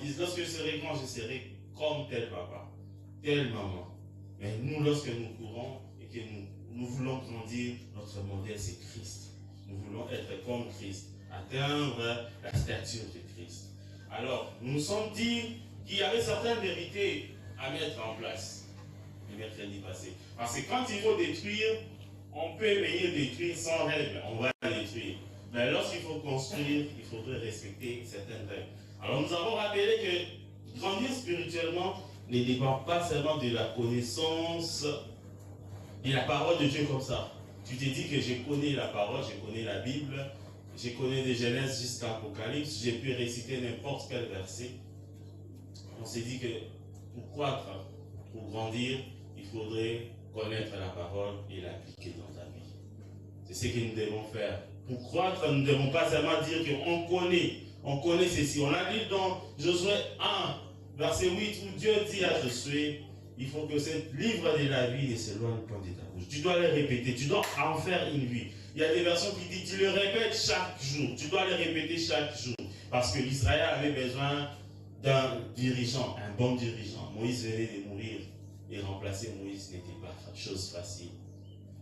ils disent, lorsque je serai grand, je serai comme tel papa, telle maman. Mais nous, lorsque nous courons et que nous voulons grandir, notre modèle c'est Christ. Nous voulons être comme Christ, atteindre la stature de Christ. Alors, nous nous sommes dit qu'il y avait certaines vérités à mettre en place le mercredi passé. Parce que quand il faut détruire, on peut venir détruire sans règles, on va détruire. Mais lorsqu'il faut construire, il faudrait respecter certaines règles. Alors nous avons rappelé que grandir spirituellement ne dépend pas seulement de la connaissance de la parole de Dieu comme ça. Tu te dis que je connais la parole, je connais la Bible, je connais de Genèse jusqu'à Apocalypse, j'ai pu réciter n'importe quel verset. On s'est dit que pour croître, pour grandir, il faudrait connaître la parole et l'appliquer dans ta vie. C'est ce que nous devons faire. Pour croître, nous ne devons pas seulement dire qu'on connaît ceci. On a dit dans Josué 1, verset 8, où Dieu dit à Josué, il faut que ce livre de la vie ne s'éloigne pas de ta bouche. Tu dois le répéter, tu dois en faire une vie. Il y a des versions qui disent, tu le répètes chaque jour, tu dois le répéter chaque jour. Parce que Israël avait besoin d'un dirigeant, un bon dirigeant. Moïse venait de mourir et remplacer Moïse n'était pas chose facile.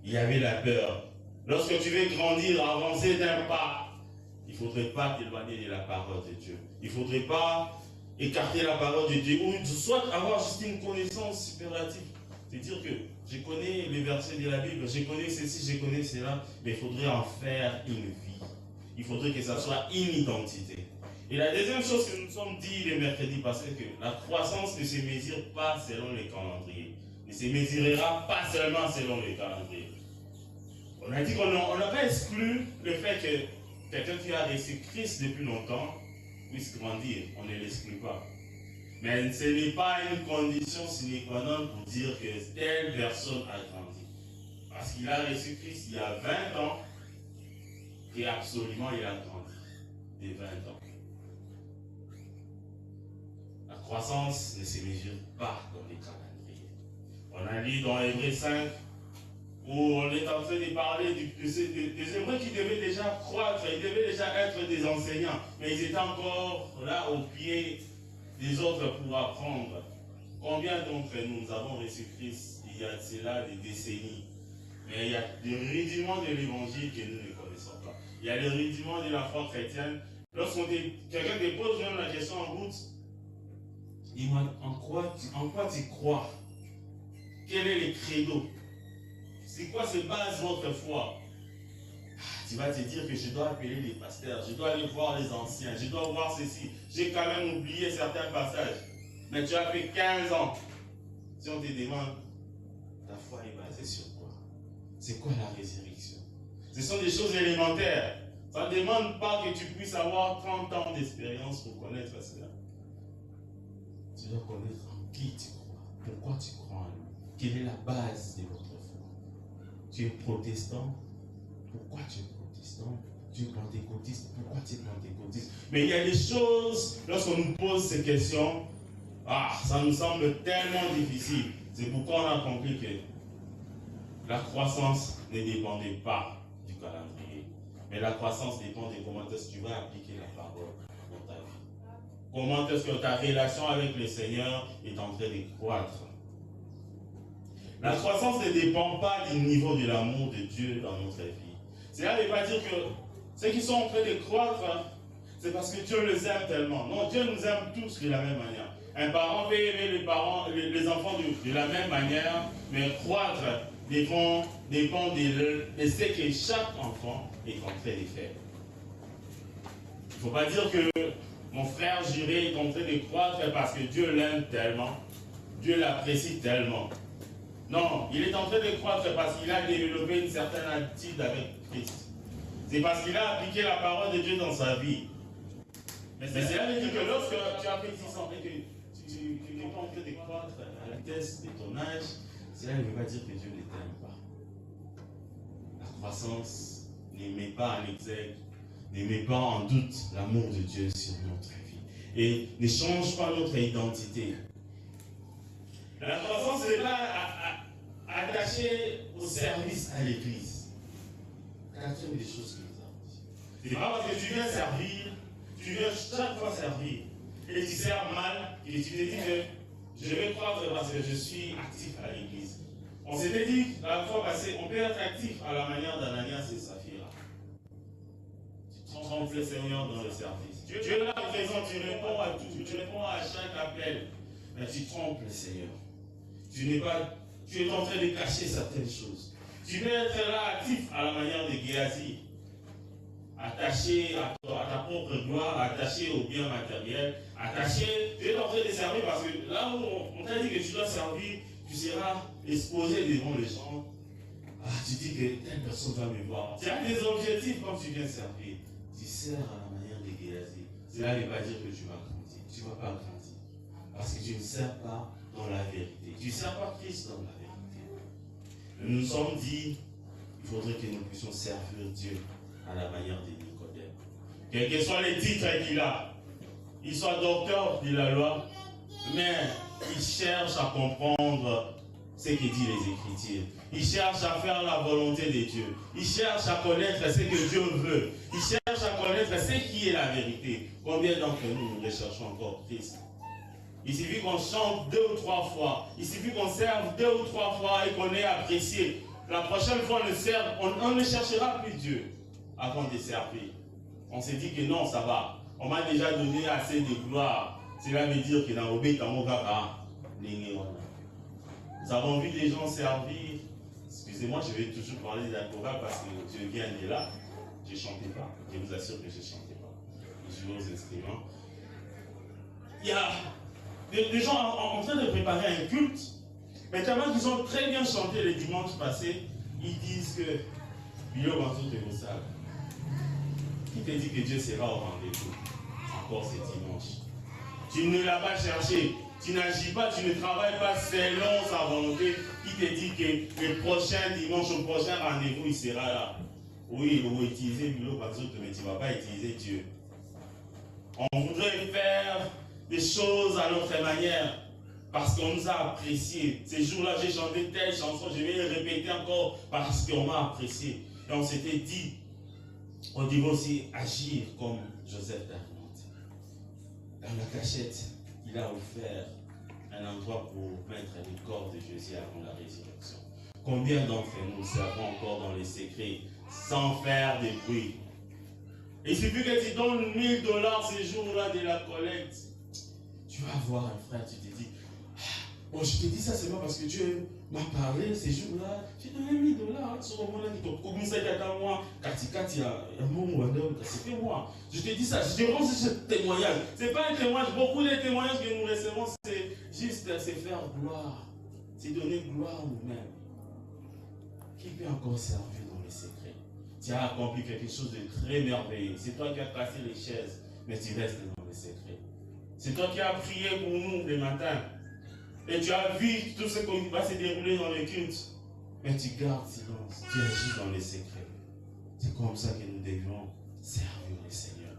Il y avait la peur. Lorsque tu veux grandir, avancer d'un pas, il ne faudrait pas t'éloigner de la parole de Dieu. Il ne faudrait pas écarter la parole de Dieu, ou soit avoir juste une connaissance superlative. C'est-à-dire que je connais les versets de la Bible, je connais ceci, je connais cela, mais il faudrait en faire une vie. Il faudrait que ça soit une identité. Et la deuxième chose que nous nous sommes dit le mercredi passé, que la croissance ne se mesure pas selon les calendriers. Ne se mesurera pas seulement selon les calendriers. On a dit qu'on n'a pas exclu le fait que quelqu'un qui a reçu Christ depuis longtemps puisse grandir. On ne l'exclut pas. Mais ce n'est pas une condition sine qua non pour dire que telle personne a grandi. Parce qu'il a reçu Christ il y a 20 ans et absolument il a grandi. Des 20 ans. La croissance ne se mesure pas dans les calendriers. On a lu dans Hébreux 5 où on est en train de parler des Hébreux qui devaient déjà croître, ils devaient déjà être des enseignants, mais ils étaient encore là au pied des autres pour apprendre. Combien d'entre nous avons reçu Christ il y a cela des décennies, mais il y a des rudiments de l'évangile que nous ne connaissons pas. Il y a des rudiments de la foi chrétienne. Lorsqu'on quelqu'un te pose même la question en route, dis-moi, en quoi tu crois? Quel est le credo? C'est quoi se base votre foi? Tu vas te dire que je dois appeler les pasteurs, je dois aller voir les anciens, je dois voir ceci. J'ai quand même oublié certains passages. Mais tu as fait 15 ans. Si on te demande, ta foi est basée sur quoi? C'est quoi la résurrection? Ce sont des choses élémentaires. Ça ne demande pas que tu puisses avoir 30 ans d'expérience pour connaître cela. Tu dois connaître en qui tu crois, pourquoi tu crois en lui, quelle est la base de votre foi. Tu es protestant, pourquoi tu es protestant? Tu es pentecôtiste, pourquoi tu es pentecôtiste? Mais il y a des choses, lorsqu'on nous pose ces questions, ça nous semble tellement difficile. C'est pourquoi on a compris que la croissance ne dépendait pas du calendrier. Mais la croissance dépend de comment est-ce que tu vas appliquer la parole dans ta vie. Comment est-ce que ta relation avec le Seigneur est en train de croître. La croissance ne dépend pas du niveau de l'amour de Dieu dans notre vie. Cela ne veut pas dire que ceux qui sont en train de croître, c'est parce que Dieu les aime tellement. Non, Dieu nous aime tous de la même manière. Un parent peut aimer les enfants de la même manière, mais croître dépend de ce que chaque enfant est en train de faire. Il ne faut pas dire que mon frère juré est en train de croître parce que Dieu l'aime tellement, Dieu l'apprécie tellement. Non, il est en train de croître parce qu'il a développé une certaine attitude avec Christ. C'est parce qu'il a appliqué la parole de Dieu dans sa vie. Mais cela veut dire que lorsque tu as fait 6 ans et que tu n'es pas en train de croître à la vitesse de ton âge, cela ne veut pas dire que Dieu ne t'aime pas. La croissance ne met pas en exergue, ne met pas en doute l'amour de Dieu sur notre vie. Et ne change pas notre identité. La croissance n'est pas attachée au service à l'église. Quatrième des choses que nous avons dit. C'est pas parce que tu viens servir, tu viens chaque fois servir. et tu sers mal, et tu te dis que je vais croître parce que je suis actif à l'église. On s'était dit la fois passée, on peut être actif à la manière d'Ananias et Saphira. Tu trempes le Seigneur dans le service. Tu es là présent, tu réponds à tout, tu réponds à chaque appel, mais tu trompes le Seigneur. Tu es en train de cacher certaines choses. Tu peux être là actif à la manière de Géasi, attaché à ta propre gloire, attaché au bien matériel, attaché, tu es en train de servir parce que là où on t'a dit que tu dois servir, tu seras exposé devant les gens. Ah, tu dis que telle personne va me voir. Tu as des objectifs quand tu viens servir. Tu sers à la manière de Géasi. Cela ne veut pas dire que tu vas grandir. Tu ne vas pas grandir. Parce que tu ne sers pas dans la vérité. Tu ne sers pas Christ dans la vérité. Nous nous sommes dit, il faudrait que nous puissions servir Dieu à la manière de Nicodème. Quels que soient les titres qu'il a, il soit docteur de la loi, mais il cherche à comprendre ce que dit les Écritures. Il cherche à faire la volonté de Dieu. Il cherche à connaître ce que Dieu veut. Il cherche à connaître ce qui est la vérité. Combien d'entre nous recherchons encore Christ? Il suffit qu'on chante 2 ou 3 fois. Il suffit qu'on serve 2 ou 3 fois et qu'on ait apprécié. La prochaine fois, on ne cherchera plus Dieu avant de servir. On s'est dit que non, ça va. On m'a déjà donné assez de gloire. Cela veut dire que dans l'obé, nous avons vu des gens servir. Excusez-moi, je vais toujours parler d'Akora parce que je viens de là. Je ne chantais pas. Je vous assure que je ne chantais pas. Je jouais aux instruments. Il y a des gens en train de préparer un culte, mais tellement qu'ils ont très bien chanté le dimanche passé, ils disent que Bio Bantou te vous savez. Qui te dit que Dieu sera au rendez-vous encore ce dimanche? Tu ne l'as pas cherché, tu n'agis pas, tu ne travailles pas selon sa volonté. Qui te dit que le prochain dimanche, au prochain rendez-vous, il sera là? Oui, il va utiliser Bio Bantou, mais tu ne vas pas utiliser Dieu. On voudrait faire des choses à notre manière parce qu'on nous a appréciés. Ces jours-là, j'ai chanté telle chanson, je vais le répéter encore parce qu'on m'a apprécié. Et on s'était dit, on devait aussi agir comme Joseph d'Arimathie. Dans la cachette, il a offert un endroit pour mettre le corps de Jésus avant la résurrection. Combien d'entre nous servons encore dans les secrets sans faire de bruit? Et il suffit que tu donnes $1000 ces jours-là de la collecte. Tu vas voir un frère, tu te dis, bon, je te dis ça seulement parce que Dieu m'a parlé ces jours-là. J'ai donné $1000 sur le moment-là. Comme ça, il y a moi, c'était moi. Je te dis ça, je te rends ce témoignage. Ce n'est pas un témoignage, beaucoup de témoignages que nous recevons, c'est juste c'est faire gloire. C'est donner gloire nous-mêmes. Qui peut encore servir dans les secrets? Tu as accompli quelque chose de très merveilleux. C'est toi qui as cassé les chaises, mais tu restes dans les secrets. C'est toi qui as prié pour nous le matin. Et tu as vu tout ce qui va se dérouler dans le culte. Mais tu gardes silence. Tu agis dans les secrets. C'est comme ça que nous devions servir le Seigneur.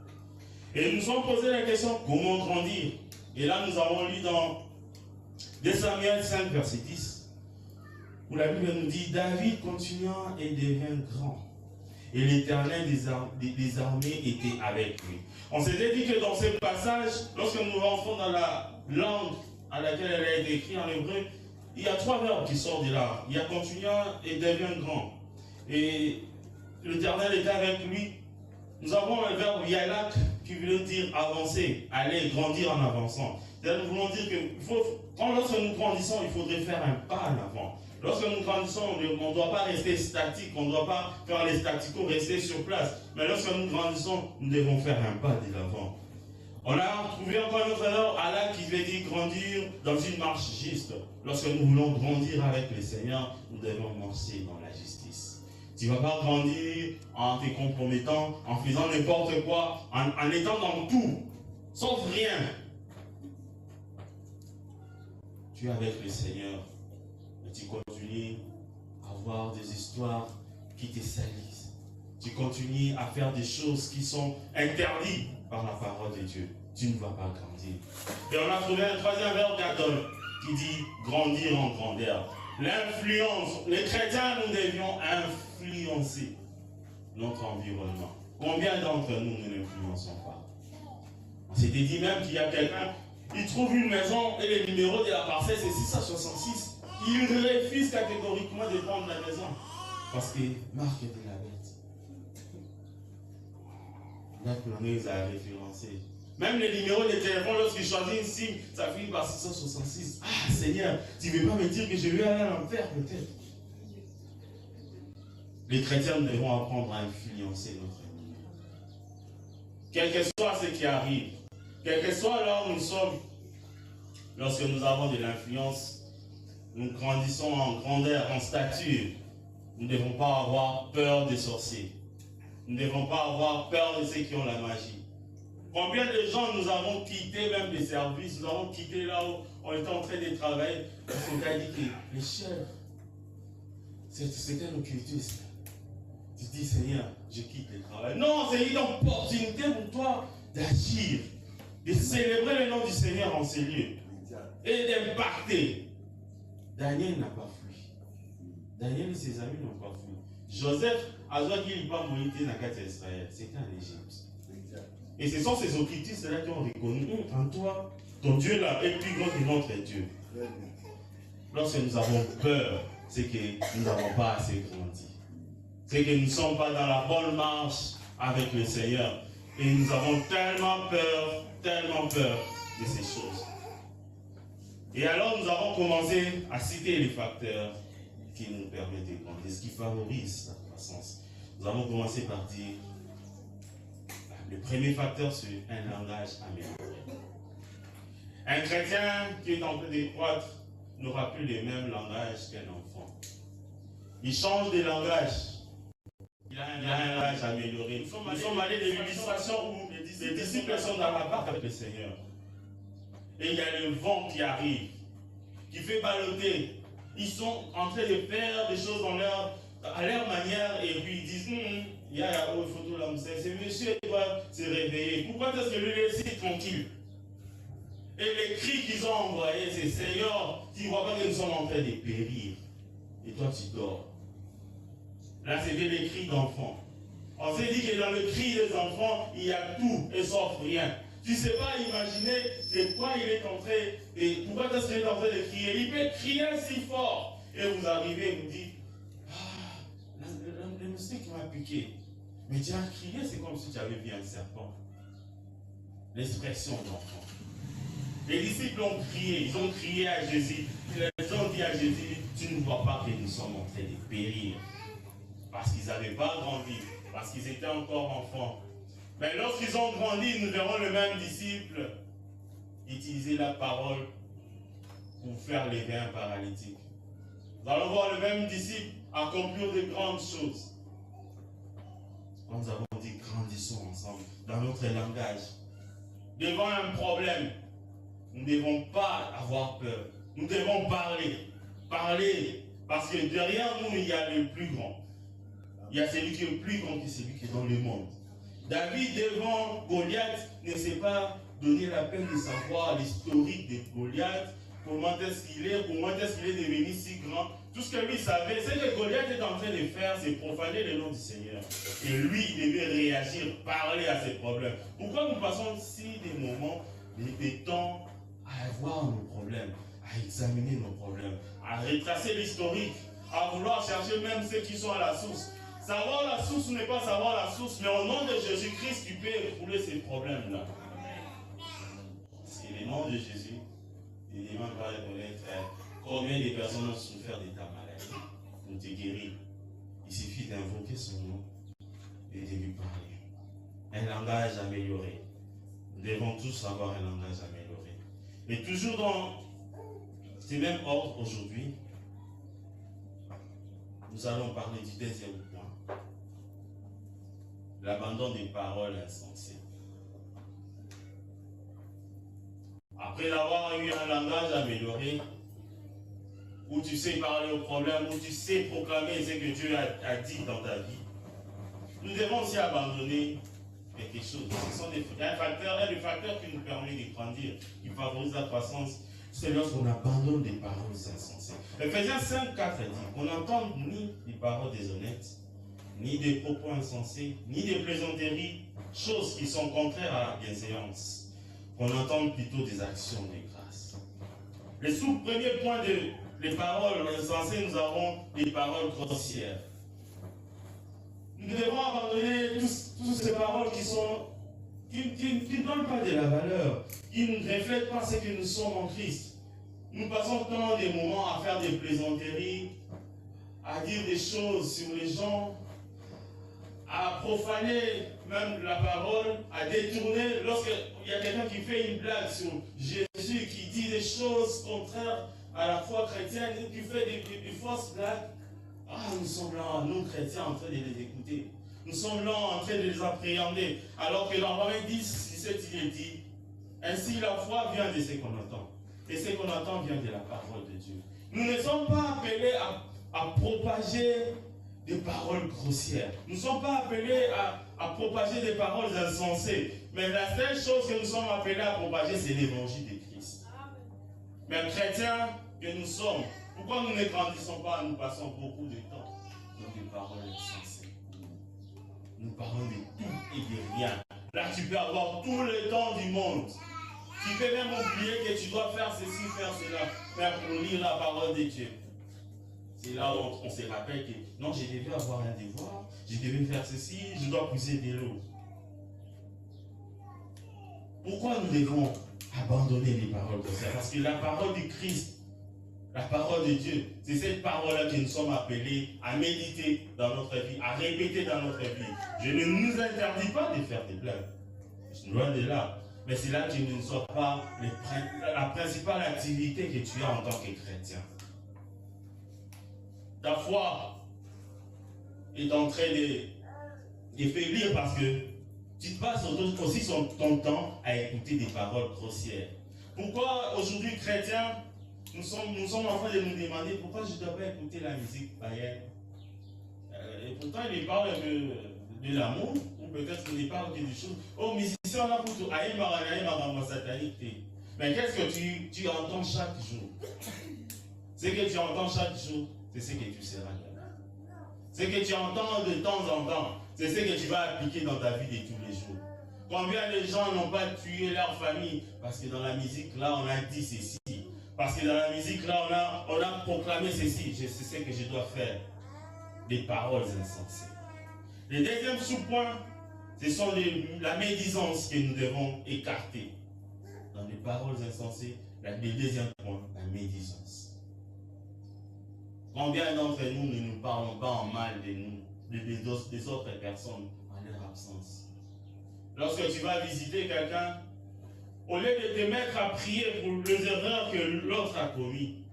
Et nous sommes posé la question, comment grandir? Et là, nous avons lu dans 2 Samuel 5, verset 10, où la Bible nous dit, David continua et devint grand. Et l'Éternel des armées était avec lui. On s'était dit que dans ce passage, lorsque nous rentrons dans la langue à laquelle elle a été écrite en hébreu, il y a 3 verbes qui sortent de là. Il y a continua et devient grand. Et l'Éternel était avec lui. Nous avons un verbe yalak qui veut dire avancer, aller, grandir en avançant. Nous voulons dire que lorsque nous grandissons, il faudrait faire un pas en avant. Lorsque nous grandissons, on ne doit pas rester statique, on ne doit pas faire les staticos, rester sur place. Mais lorsque nous grandissons, nous devons faire un pas de l'avant. On a trouvé encore un autre verbe, Allah, qui veut dire grandir dans une marche juste. Lorsque nous voulons grandir avec le Seigneur, nous devons marcher dans la justice. Tu ne vas pas grandir en te compromettant, en faisant n'importe quoi, en étant dans tout, sauf rien. Tu es avec le Seigneur. Tu continues à avoir des histoires qui te salissent. Tu continues à faire des choses qui sont interdites par la parole de Dieu. Tu ne vas pas grandir. Et on a trouvé un 3e verbe d'Adon qui dit grandir en grandeur. L'influence. Les chrétiens, nous devions influencer notre environnement. Combien d'entre nous ne l'influençons pas? On s'était dit même qu'il y a quelqu'un, il trouve une maison et le numéro de la parcelle c'est 666. Il refuse catégoriquement de prendre la maison. Parce que Marc était la bête. La planeuse a référencé. Même les numéros de téléphone, lorsqu'il choisit une signe, ça finit par 666. Ah Seigneur, tu ne veux pas me dire que je vais aller à l'enfer peut-être. Les chrétiens devront apprendre à influencer notre vie. Quel que soit ce qui arrive, quel que soit là où nous sommes, lorsque nous avons de l'influence, nous grandissons en grandeur, en stature. Nous ne devons pas avoir peur des sorciers. Nous ne devons pas avoir peur de ceux qui ont la magie. Combien de gens nous avons quitté même des services, nous avons quitté là où on était en train de travailler, parce qu'on a dit que les chefs, c'était nos cultures. Tu dis, Seigneur, je quitte le travail. Non, c'est une opportunité pour toi d'agir, de célébrer le nom du Seigneur en ces lieux et d'impacter. Daniel n'a pas fui. Daniel et ses amis n'ont pas fui. Joseph, à ce qu'il n'est pas moïse dans la carte d'Israël, c'était en Égypte. Et ce sont ces occultistes-là qui ont reconnu en toi, ton Dieu là est plus grand que notre Dieu. Lorsque nous avons peur, c'est que nous n'avons pas assez grandi. C'est que nous ne sommes pas dans la bonne marche avec le Seigneur. Et nous avons tellement peur de ces choses. Et alors nous avons commencé à citer les facteurs qui nous permettent de grandir, ce qui favorise la croissance. Nous avons commencé par dire, le premier facteur c'est un langage amélioré. Un chrétien qui est en train de croître n'aura plus le même langage qu'un enfant. Il change de langage. Il a un langage amélioré. Nous sommes allés de l'illustration où les disciples sont dans la barque avec le Seigneur. Et il y a le vent qui arrive, qui fait balloter. Ils sont en train de faire des choses à leur manière et puis ils disent il y a une photo là, c'est monsieur qui doit se réveiller. Pourquoi est-ce que lui laisse tranquille? Et les cris qu'ils ont envoyés, c'est Seigneur, tu ne vois pas que nous sommes en train de périr. Et toi tu dors. Là, c'était les cris d'enfants. On s'est dit que dans le cri des enfants, il y a tout et sauf rien. Tu ne sais pas imaginer de quoi il est en train, et pourquoi est-ce qu'il est en train de crier. Il peut crier si fort. Et vous arrivez et vous dites, le moustique m'a piqué. Mais tu as crié, c'est comme si tu avais vu un serpent. L'expression d'enfant. Les disciples ont crié, ils ont crié à Jésus. Ils ont dit à Jésus, tu ne vois pas que nous sommes en train de périr. Parce qu'ils n'avaient pas grandi, parce qu'ils étaient encore enfants. Mais lorsqu'ils ont grandi, nous verrons le même disciple utiliser la parole pour faire lever un paralytique. Nous allons voir le même disciple accomplir de grandes choses. Quand nous avons dit grandissons ensemble dans notre langage. Devant un problème, nous ne devons pas avoir peur. Nous devons parler. Parler. Parce que derrière nous, il y a le plus grand. Il y a celui qui est plus grand que celui qui est dans le monde. David, devant Goliath, ne s'est pas donné la peine de savoir l'historique de Goliath, comment est-ce qu'il est devenu si grand. Tout ce que lui savait, c'est que Goliath est en train de faire, c'est profaner le nom du Seigneur. Et lui, il devait réagir, parler à ses problèmes. Pourquoi nous passons si des moments, des temps à voir nos problèmes, à examiner nos problèmes, à retracer l'historique, à vouloir chercher même ceux qui sont à la source. Savoir la source n'est pas savoir la source, mais au nom de Jésus-Christ, tu peux refouler ces problèmes-là. Parce que le nom de Jésus, il ne demande pas de connaître combien de personnes ont souffert de ta maladie pour te guérir. Il suffit d'invoquer son nom et de lui parler. Un langage amélioré. Nous devons tous avoir un langage amélioré. Mais toujours dans ce même ordre aujourd'hui, nous allons parler du deuxième point. L'abandon des paroles insensées. Après avoir eu un langage amélioré, où tu sais parler aux problèmes, où tu sais proclamer ce que Dieu a dit dans ta vie, nous devons aussi abandonner quelque chose. Ce sont des facteurs qui nous permet de grandir, qui favorise la croissance, c'est lorsqu'on abandonne des paroles insensées. Ephésiens 5:4 dit qu'on n'entende ni des paroles déshonnêtes, ni des propos insensés, ni des plaisanteries, choses qui sont contraires à la bienséance. qu'on entende plutôt des actions de grâce. Le sous-premier point des paroles insensées, nous avons les paroles grossières. Nous devons abandonner toutes ces paroles qui ne donnent pas de la valeur, qui ne reflètent pas ce que nous sommes en Christ. Nous passons tant des moments à faire des plaisanteries, à dire des choses sur les gens, à profaner même la parole, à détourner. Lorsqu'il y a quelqu'un qui fait une blague sur Jésus, qui dit des choses contraires à la foi chrétienne, qui fait des fausses blagues, nous sommes là, nous chrétiens, en train de les écouter. Nous sommes là en train de les appréhender. Alors que dans Romains 10, 17, il est dit, ainsi la foi vient de ce qu'on entend. Et ce qu'on entend vient de la parole de Dieu. Nous ne sommes pas appelés à propager des paroles grossières. Nous ne sommes pas appelés à propager des paroles insensées. Mais la seule chose que nous sommes appelés à propager, c'est l'évangile de Christ. Mais chrétiens que nous sommes, pourquoi nous ne grandissons pas, nous passons beaucoup de temps dans des paroles insensées? Nous parlons de tout et de rien. Là, tu peux avoir tout le temps du monde. Tu peux même oublier que tu dois faire ceci, faire cela, faire pour lire la parole de Dieu. C'est là où on se rappelle que non, je devais avoir un devoir, je devais faire ceci, je dois pousser de l'eau. Pourquoi nous devons abandonner les paroles comme ça? Parce que la parole de Christ, la parole de Dieu, c'est cette parole-là que nous sommes appelés à méditer dans notre vie, à répéter dans notre vie. Je ne nous interdis pas de faire des blagues. Loin de là. Mais c'est là que ne soit pas la principale activité que tu as en tant que chrétien. Ta foi est en train de faiblir parce que tu passes aussi ton temps à écouter des paroles grossières. Pourquoi aujourd'hui, chrétiens, nous sommes en train de nous demander pourquoi je ne dois pas écouter la musique païenne. Et pourtant, il parle de l'amour, ou peut-être qu'il parle de des choses. Oh, musicien, là, pour tout, satanique. Mais qu'est-ce que tu entends chaque jour? Ce que tu entends chaque jour, c'est ce que tu seras. Ce que tu entends de temps en temps, c'est ce que tu vas appliquer dans ta vie de tous les jours. Combien de gens n'ont pas tué leur famille parce que dans la musique, là, on a dit ceci. Parce que dans la musique, là, on a proclamé ceci. Je sais ce que je dois faire. Des paroles insensées. Le deuxième sous-point, ce sont la médisance que nous devons écarter. Dans les paroles insensées, le deuxième point, la médisance. Combien d'entre nous ne nous parlons pas en mal de nous, des autres personnes en leur absence? Lorsque tu vas visiter quelqu'un, au lieu de te mettre à prier pour les erreurs que l'autre a commis,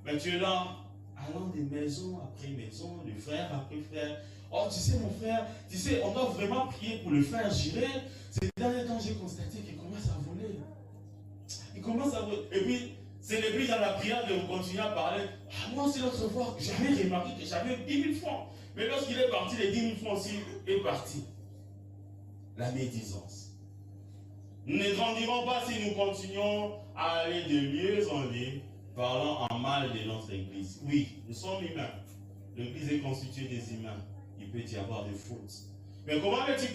mais tu es là, allant de maison après maison, de frère après frère. Oh, tu sais, mon frère, tu sais, on doit vraiment prier pour le frère Jiré. Ces derniers temps, j'ai constaté qu'il commence à voler. Il commence à voler. Et puis, ce n'est plus dans la prière de continuer à parler. Moi aussi, l'autre fois, j'avais remarqué que j'avais 10 000 francs. Mais lorsqu'il est parti, les 10 000 francs aussi est parti. La médisance. Nous ne grandirons pas si nous continuons à aller de lieu en lieu, parlant en mal de notre église. Oui, nous sommes humains. L'église est constituée des humains. Il peut y avoir des fautes. Mais comment veux-tu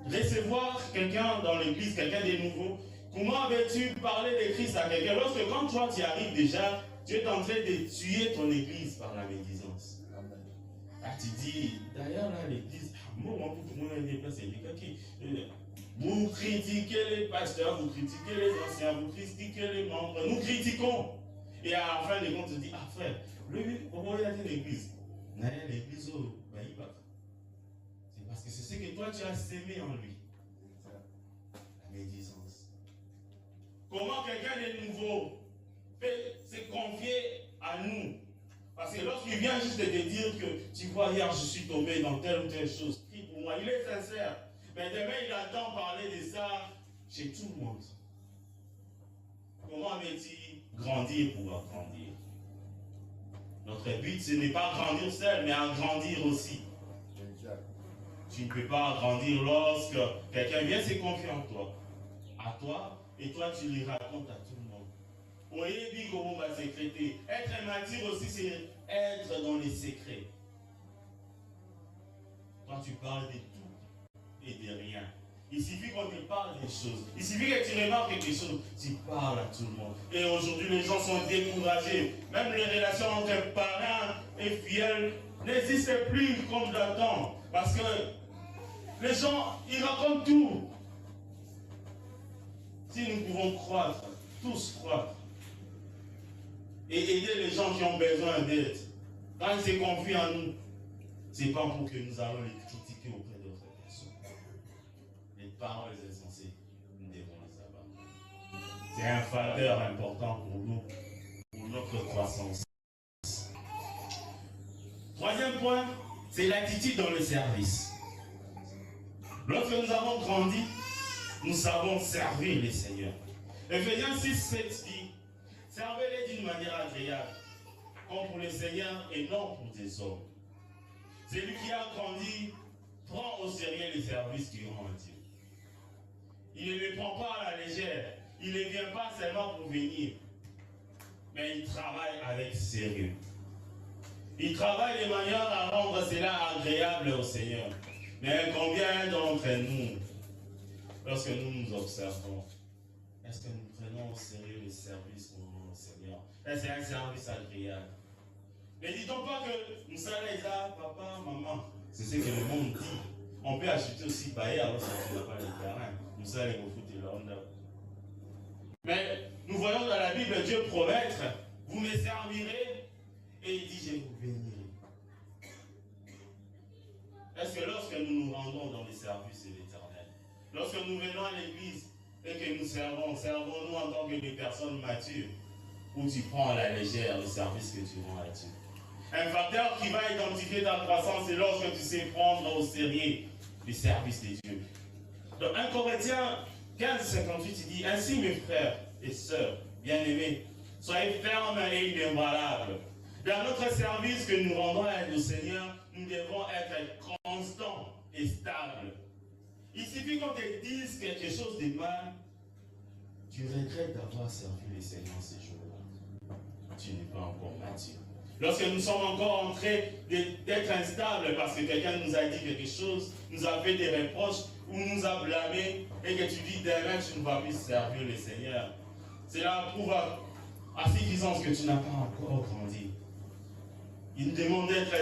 recevoir quelqu'un dans l'église, quelqu'un de nouveau? Comment veux-tu parler de Christ à quelqu'un lorsque quand toi tu arrives déjà, tu es en train de tuer ton église par la médisance? Tu dis, d'ailleurs là l'église, vous critiquez les pasteurs, vous critiquez les anciens, vous critiquez les membres, nous critiquons. Et à la fin de compte, tu dis, frère, lui, comment il a dit l'église? L'église, c'est parce que c'est ce que toi tu as sémé en lui. La médisance. Comment quelqu'un de nouveau peut se confier à nous? Parce que lorsqu'il vient juste de te dire que tu vois, hier je suis tombé dans telle ou telle chose, prie pour moi, il est sincère. Mais demain il entend parler de ça chez tout le monde. Comment veux-tu grandir pour grandir? Notre but, ce n'est pas grandir seul, mais grandir aussi. Tu ne peux pas grandir lorsque quelqu'un vient se confier en toi. À toi, et toi tu lui racontes à tout le monde. Voyez dit comment on va sécréter. Être mature aussi, c'est être dans les secrets. Toi tu parles de tout et de rien. Il suffit qu'on te parle des choses. Il suffit que tu remarques quelque chose, tu parles à tout le monde. Et aujourd'hui, les gens sont découragés. Même les relations entre parents et filleul n'existent plus comme d'antan. Parce que les gens, ils racontent tout. Si nous pouvons croître, tous croître, et aider les gens qui ont besoin d'aide, quand ils se confient en nous, ce n'est pas pour que nous allons les critiquer auprès d'autres personnes. Les paroles insensées, nous devons les abandonner. C'est un facteur important pour nous, pour notre croissance. Troisième point, c'est l'attitude dans le service. Lorsque nous avons grandi, nous savons servir les seigneurs. Éphésiens 6, 7 dit, servez-les d'une manière agréable, comme pour les seigneurs et non pour des hommes. Celui qui a grandi prend au sérieux les services qu'il rend à Dieu. Il ne les prend pas à la légère. Il ne vient pas seulement pour venir, mais il travaille avec sérieux. Il travaille de manière à rendre cela agréable au Seigneur. Mais combien d'entre nous, lorsque nous nous observons, est-ce que nous prenons au sérieux le service pour le Seigneur? Est-ce que c'est un service agréable? Ne dit-on pas que nous sommes les gars, papa, maman, c'est ce que le monde dit. On peut acheter aussi bailler alors qu'on n'a pas les terrains. Nous sommes les foot et l'onde. Mais nous voyons dans la Bible Dieu promettre, vous me servirez, et il dit je vous bénirai. Est-ce que lorsque nous nous rendons dans les services de l'Éternel, lorsque nous venons à l'église et que nous servons-nous en tant que des personnes matures, ou tu prends à la légère le service que tu rends à Dieu? Un facteur qui va identifier ta croissance, c'est lorsque tu sais prendre au sérieux le service de Dieu. Dans 1 Corinthiens 15, 58, il dit, ainsi mes frères et sœurs, bien-aimés, soyez fermes et inébranlables. Dans notre service que nous rendons au Seigneur, nous devons être constants et stables. Il suffit qu'on te dise quelque chose de mal, tu regrettes d'avoir servi le Seigneur ces jours-là. Tu n'es pas encore mature. Lorsque nous sommes encore en train d'être instables parce que quelqu'un nous a dit quelque chose, nous a fait des reproches ou nous a blâmés et que tu dis demain tu ne vas plus servir le Seigneur, cela prouve à suffisance que tu n'as pas encore grandi. Il nous demande d'être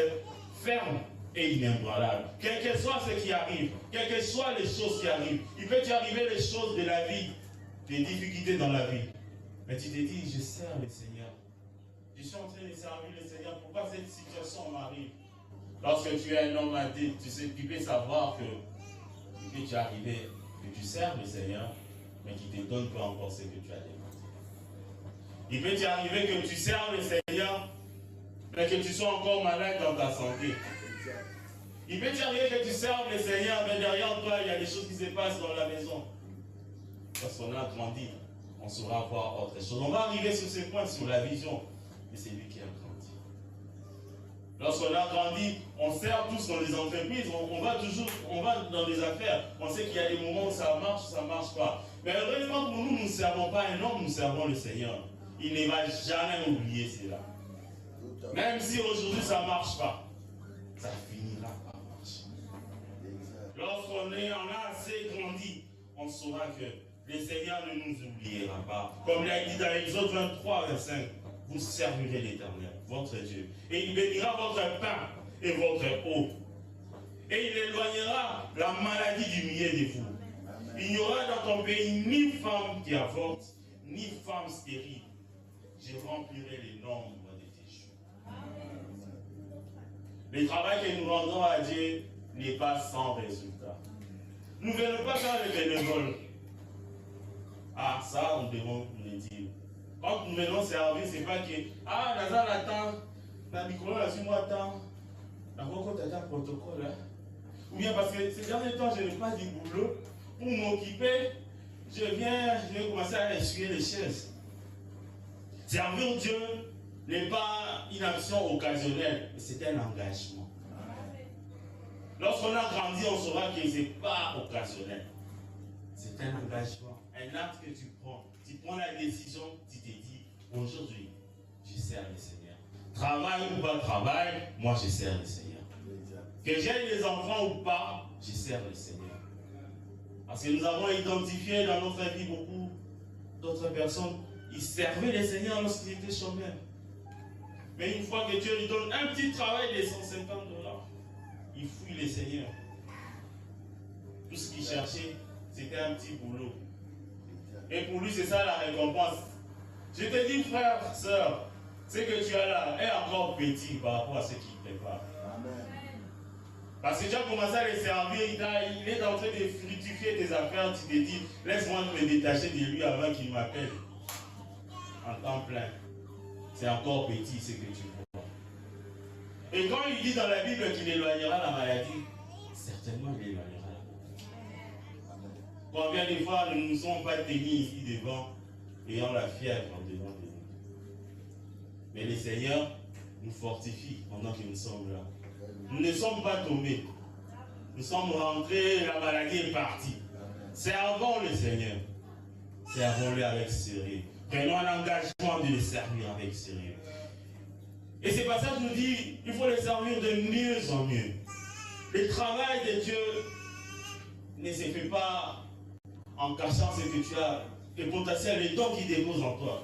ferme et inébranlable. Quel que soit ce qui arrive, quelles que soient les choses qui arrivent, il peut y arriver les choses de la vie, des difficultés dans la vie. Mais tu te dis, je sers le Seigneur. Je suis en train de servir le Seigneur. Pourquoi cette situation m'arrive? Lorsque tu es un homme adulte, tu peux savoir que il peut t'arriver que tu sers le Seigneur, mais qu'il ne te donne pas encore ce que tu as demandé. Il peut t'arriver que tu sers le Seigneur, mais que tu sois encore malade dans ta santé. Il peut t'arriver que tu serves le Seigneur, mais derrière toi, il y a des choses qui se passent dans la maison. Lorsqu'on a grandi, on saura voir autre chose. On va arriver sur ce point, sur la vision. Mais c'est lui qui a grandi. Lorsqu'on a grandi, on sert tous dans les entreprises, on va dans les affaires. On sait qu'il y a des moments où ça ne marche pas. Mais heureusement pour nous, nous ne servons pas un homme, nous servons le Seigneur. Il ne va jamais oublier cela. Même si aujourd'hui ça ne marche pas, ça finira par marcher. Lorsqu'on a assez grandi, on saura que le Seigneur ne nous oubliera pas. Comme il a dit dans Exode 23, verset 5, vous servirez l'Éternel, votre Dieu. Et il bénira votre pain et votre eau. Et il éloignera la maladie du milieu de vous. Il n'y aura dans ton pays ni femme qui avorte, ni femme stérile. Je remplirai les nombres de tes jours. Le travail que nous rendons à Dieu n'est pas sans résultat. Nous ne venons pas faire le bénévole. Ah, ça, nous devons le dire. Quand nous venons servir, ce n'est pas que, ah, Nazar attend, Nicolas, la suis-moi attend, la rencontre est un protocole. Hein? Ou bien parce que ces derniers temps, je n'ai pas du boulot. Pour m'occuper, je vais commencer à essuyer les chaises. Servir Dieu n'est pas une action occasionnelle, mais c'est un engagement. Lorsqu'on a grandi, on saura que ce n'est pas occasionnel. C'est un engagement, un acte que tu prends. Tu prends la décision, tu te dis, aujourd'hui, je sers le Seigneur. Travail ou pas travail, moi je sers le Seigneur. Que j'aie des enfants ou pas, je sers le Seigneur. Parce que nous avons identifié dans notre vie beaucoup d'autres personnes. Ils servaient les Seigneurs lorsqu'ils étaient chômeurs. Mais une fois que Dieu lui donne un petit travail de 150 $, il fouille les Seigneurs. Tout ce qu'il cherchait, c'était un petit boulot. Et pour lui, c'est ça la récompense. Je te dis, frère, sœur, ce que tu as là est encore petit par rapport à ce qu'il prépare. Amen. Parce que tu as commencé à les servir, il est en train de fructifier tes affaires, tu te dis, laisse-moi me détacher de lui avant qu'il m'appelle. En temps plein. C'est encore petit ce que tu vois. Et quand il dit dans la Bible qu'il éloignera la maladie, certainement il éloignera. Combien de fois nous ne nous sommes pas tenus ici devant, ayant la fièvre devant nous. Mais le Seigneur nous fortifie pendant que nous sommes là. Nous ne sommes pas tombés. Nous sommes rentrés, la maladie est partie. Servons le Seigneur. Servons-le avec sérieux. Prenons un engagement de le servir avec sérieux. Et ce passage nous dit qu'il faut le servir de mieux en mieux. Le travail de Dieu ne se fait pas en cachant ce que tu as, le potentiel, le don qu'il dépose en toi.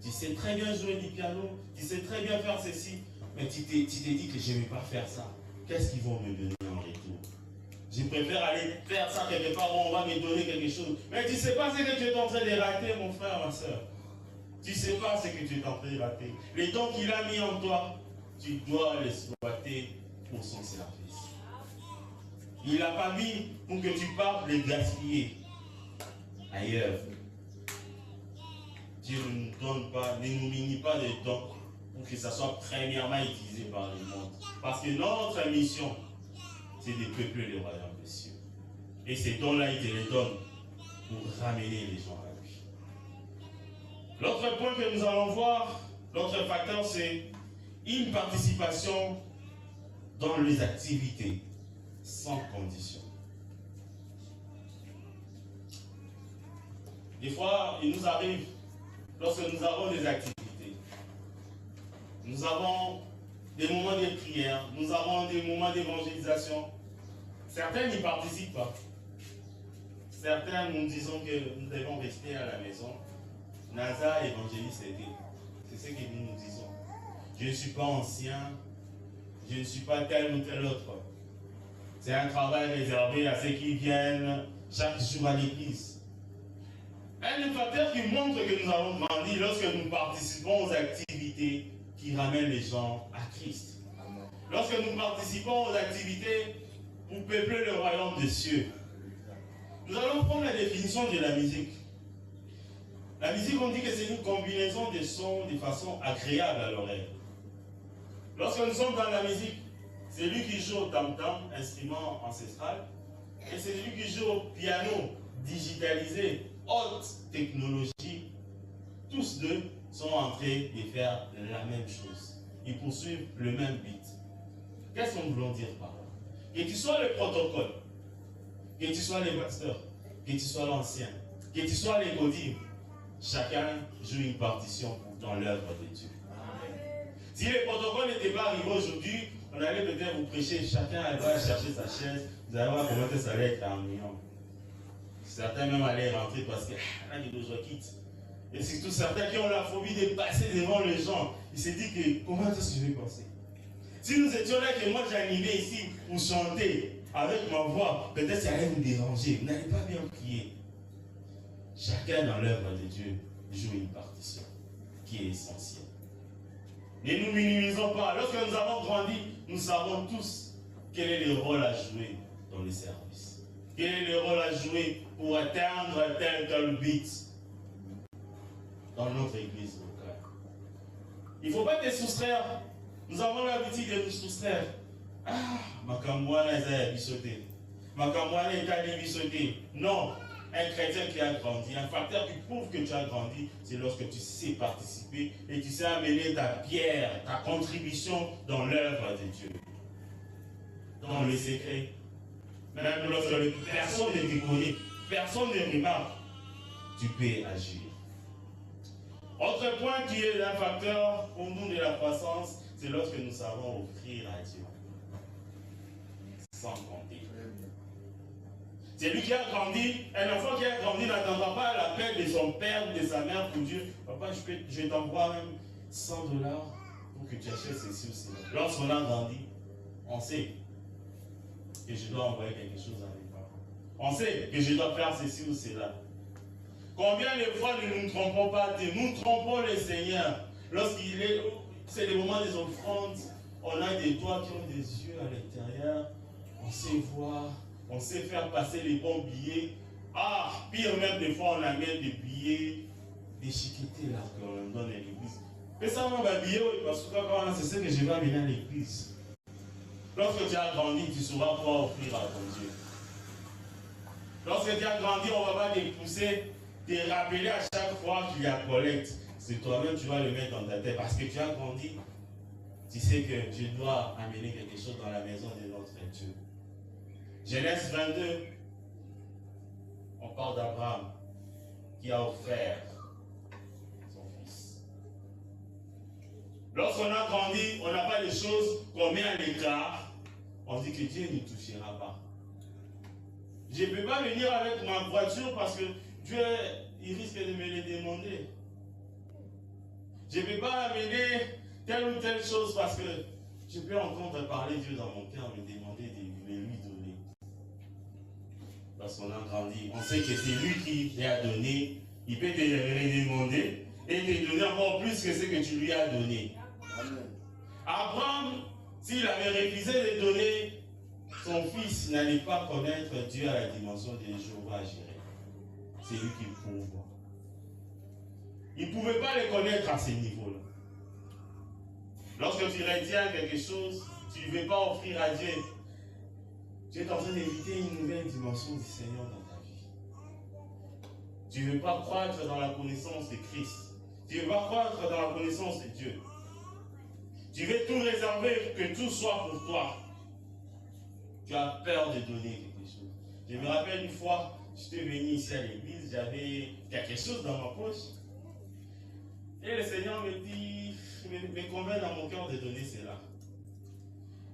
Tu sais très bien jouer du piano, tu sais très bien faire ceci, mais tu t'es dit que je ne vais pas faire ça. Qu'est-ce qu'ils vont me donner en retour? Je préfère aller faire ça quelque part où on va me donner quelque chose. Mais tu ne sais pas ce que tu es en train de rater, mon frère, ma soeur. Tu ne sais pas ce que tu es en train de rater. Les dons qu'il a mis en toi, tu dois l'exploiter pour son service. Il ne l'a pas mis pour que tu partes les gaspiller ailleurs. Dieu ne nous donne pas, ne nous munit pas de dons pour que ça soit premièrement utilisé par le monde. Parce que notre mission, c'est de peupler le royaume des cieux. Et ces dons-là, il te les donne pour ramener les gens à lui. L'autre point que nous allons voir, l'autre facteur, c'est une participation dans les activités sans condition. Des fois, il nous arrive, lorsque nous avons des activités, nous avons des moments de prière, nous avons des moments d'évangélisation. Certains n'y participent pas. Certains nous disons que nous devons rester à la maison. NASA évangéliste aider. C'est ce que nous nous disons. Je ne suis pas ancien, je ne suis pas tel ou tel autre. C'est un travail réservé à ceux qui viennent chaque jour à l'église. Un facteur qui montre que nous avons grandi lorsque nous participons aux activités qui ramènent les gens à Christ. Lorsque nous participons aux activités pour peupler le royaume des cieux. Nous allons prendre la définition de la musique. La musique, on dit que c'est une combinaison de sons de façon agréable à l'oreille. Lorsque nous sommes dans la musique, c'est lui qui joue au tam-tam, instrument ancestral, et c'est lui qui joue au piano digitalisé, haute technologie. Tous deux sont en train de faire la même chose. Ils poursuivent le même but. Qu'est-ce qu'on veut dire par là? Que tu sois le protocole, que tu sois le pasteur, que tu sois l'ancien, que tu sois les godines, chacun joue une partition dans l'œuvre de Dieu. Amen. Si le protocole n'était pas arrivé aujourd'hui, on allait peut-être vous prêcher, chacun allait chercher sa chaise, vous allez voir comment ça allait être ennuyant. Certains même allaient rentrer parce que là, il doit quitter. Et surtout certains qui ont la phobie de passer devant les gens, ils se disent que comment est-ce que je vais passer? Si nous étions là, que moi j'animais ici pour chanter avec ma voix, peut-être ça allait vous déranger. Vous n'allez pas bien prier. Chacun dans l'œuvre de Dieu joue une partition qui est essentielle. Ne nous minimisons pas. Lorsque nous avons grandi, nous savons tous quel est le rôle à jouer dans le service. Quel est le rôle à jouer pour atteindre tel but dans notre église locale. Il ne faut pas te soustraire. Nous avons l'habitude de nous soustraire. Ah, Makamouana est bisoté. Makamouana est bisoté. Non. Un chrétien qui a grandi, un facteur qui prouve que tu as grandi, c'est lorsque tu sais participer et tu sais amener ta pierre, ta contribution dans l'œuvre de Dieu. Dans le secret. Même lorsque personne ne te connaît, personne ne remarque, tu peux agir. Autre point qui est un facteur pour nous de la croissance, c'est lorsque nous savons offrir à Dieu. Sans compter. C'est lui qui a grandi. Un enfant qui a grandi n'attendra pas l'appel de son père ou de sa mère pour dire papa, je t'envoie même $100 pour que tu achètes ceci ou cela. Lorsqu'on a grandi, on sait que je dois envoyer quelque chose à mes parents. On sait que je dois faire ceci ou cela. Combien de fois nous ne nous trompons pas, nous trompons le Seigneur. Lorsqu'il est, c'est le moment des offrandes, on a des doigts qui ont des yeux à l'intérieur, on sait voir, on sait faire passer les bons billets. Ah, pire même, des fois on amène des billets déchiquetés là qu'on donne à l'église. Mais ça, on va billet, parce que quand c'est ce que je vais amener à l'église. Lorsque tu as grandi, tu sauras quoi offrir à ton Dieu. Lorsque tu as grandi, on ne va pas te pousser, te rappeler à chaque fois qu'il y a collecte. C'est toi-même, tu vas le mettre dans ta tête parce que tu as grandi. Tu sais que tu dois amener quelque chose dans la maison de notre Dieu. Genèse 22, on parle d'Abraham qui a offert son fils. Lorsqu'on a grandi, on n'a pas de choses qu'on met à l'écart. On dit que Dieu ne touchera pas. Je ne peux pas venir avec ma voiture parce que Dieu, il risque de me le demander. Je ne peux pas amener telle ou telle chose parce que je peux entendre parler Dieu dans mon cœur, me demander de lui donner. Lorsqu'on a grandi, on sait que c'est lui qui l'a donné. Il peut te le demander et te donner encore plus que ce que tu lui as donné. Amen. Abraham, s'il avait refusé de donner, son fils n'allait pas connaître Dieu à la dimension de Jéhovah Jireh. C'est lui qui prouve. Il ne pouvait pas le connaître à ce niveau-là. Lorsque tu retiens quelque chose, tu ne veux pas offrir à Dieu. Tu es en train d'éviter une nouvelle dimension du Seigneur dans ta vie. Tu ne veux pas croître dans la connaissance de Christ. Tu ne veux pas croître dans la connaissance de Dieu. Tu veux tout réserver, que tout soit pour toi. Tu as peur de donner quelque chose. Je me rappelle une fois, j'étais venu ici à l'église, j'avais quelque chose dans ma poche. Et le Seigneur me convainc dans mon cœur de donner cela.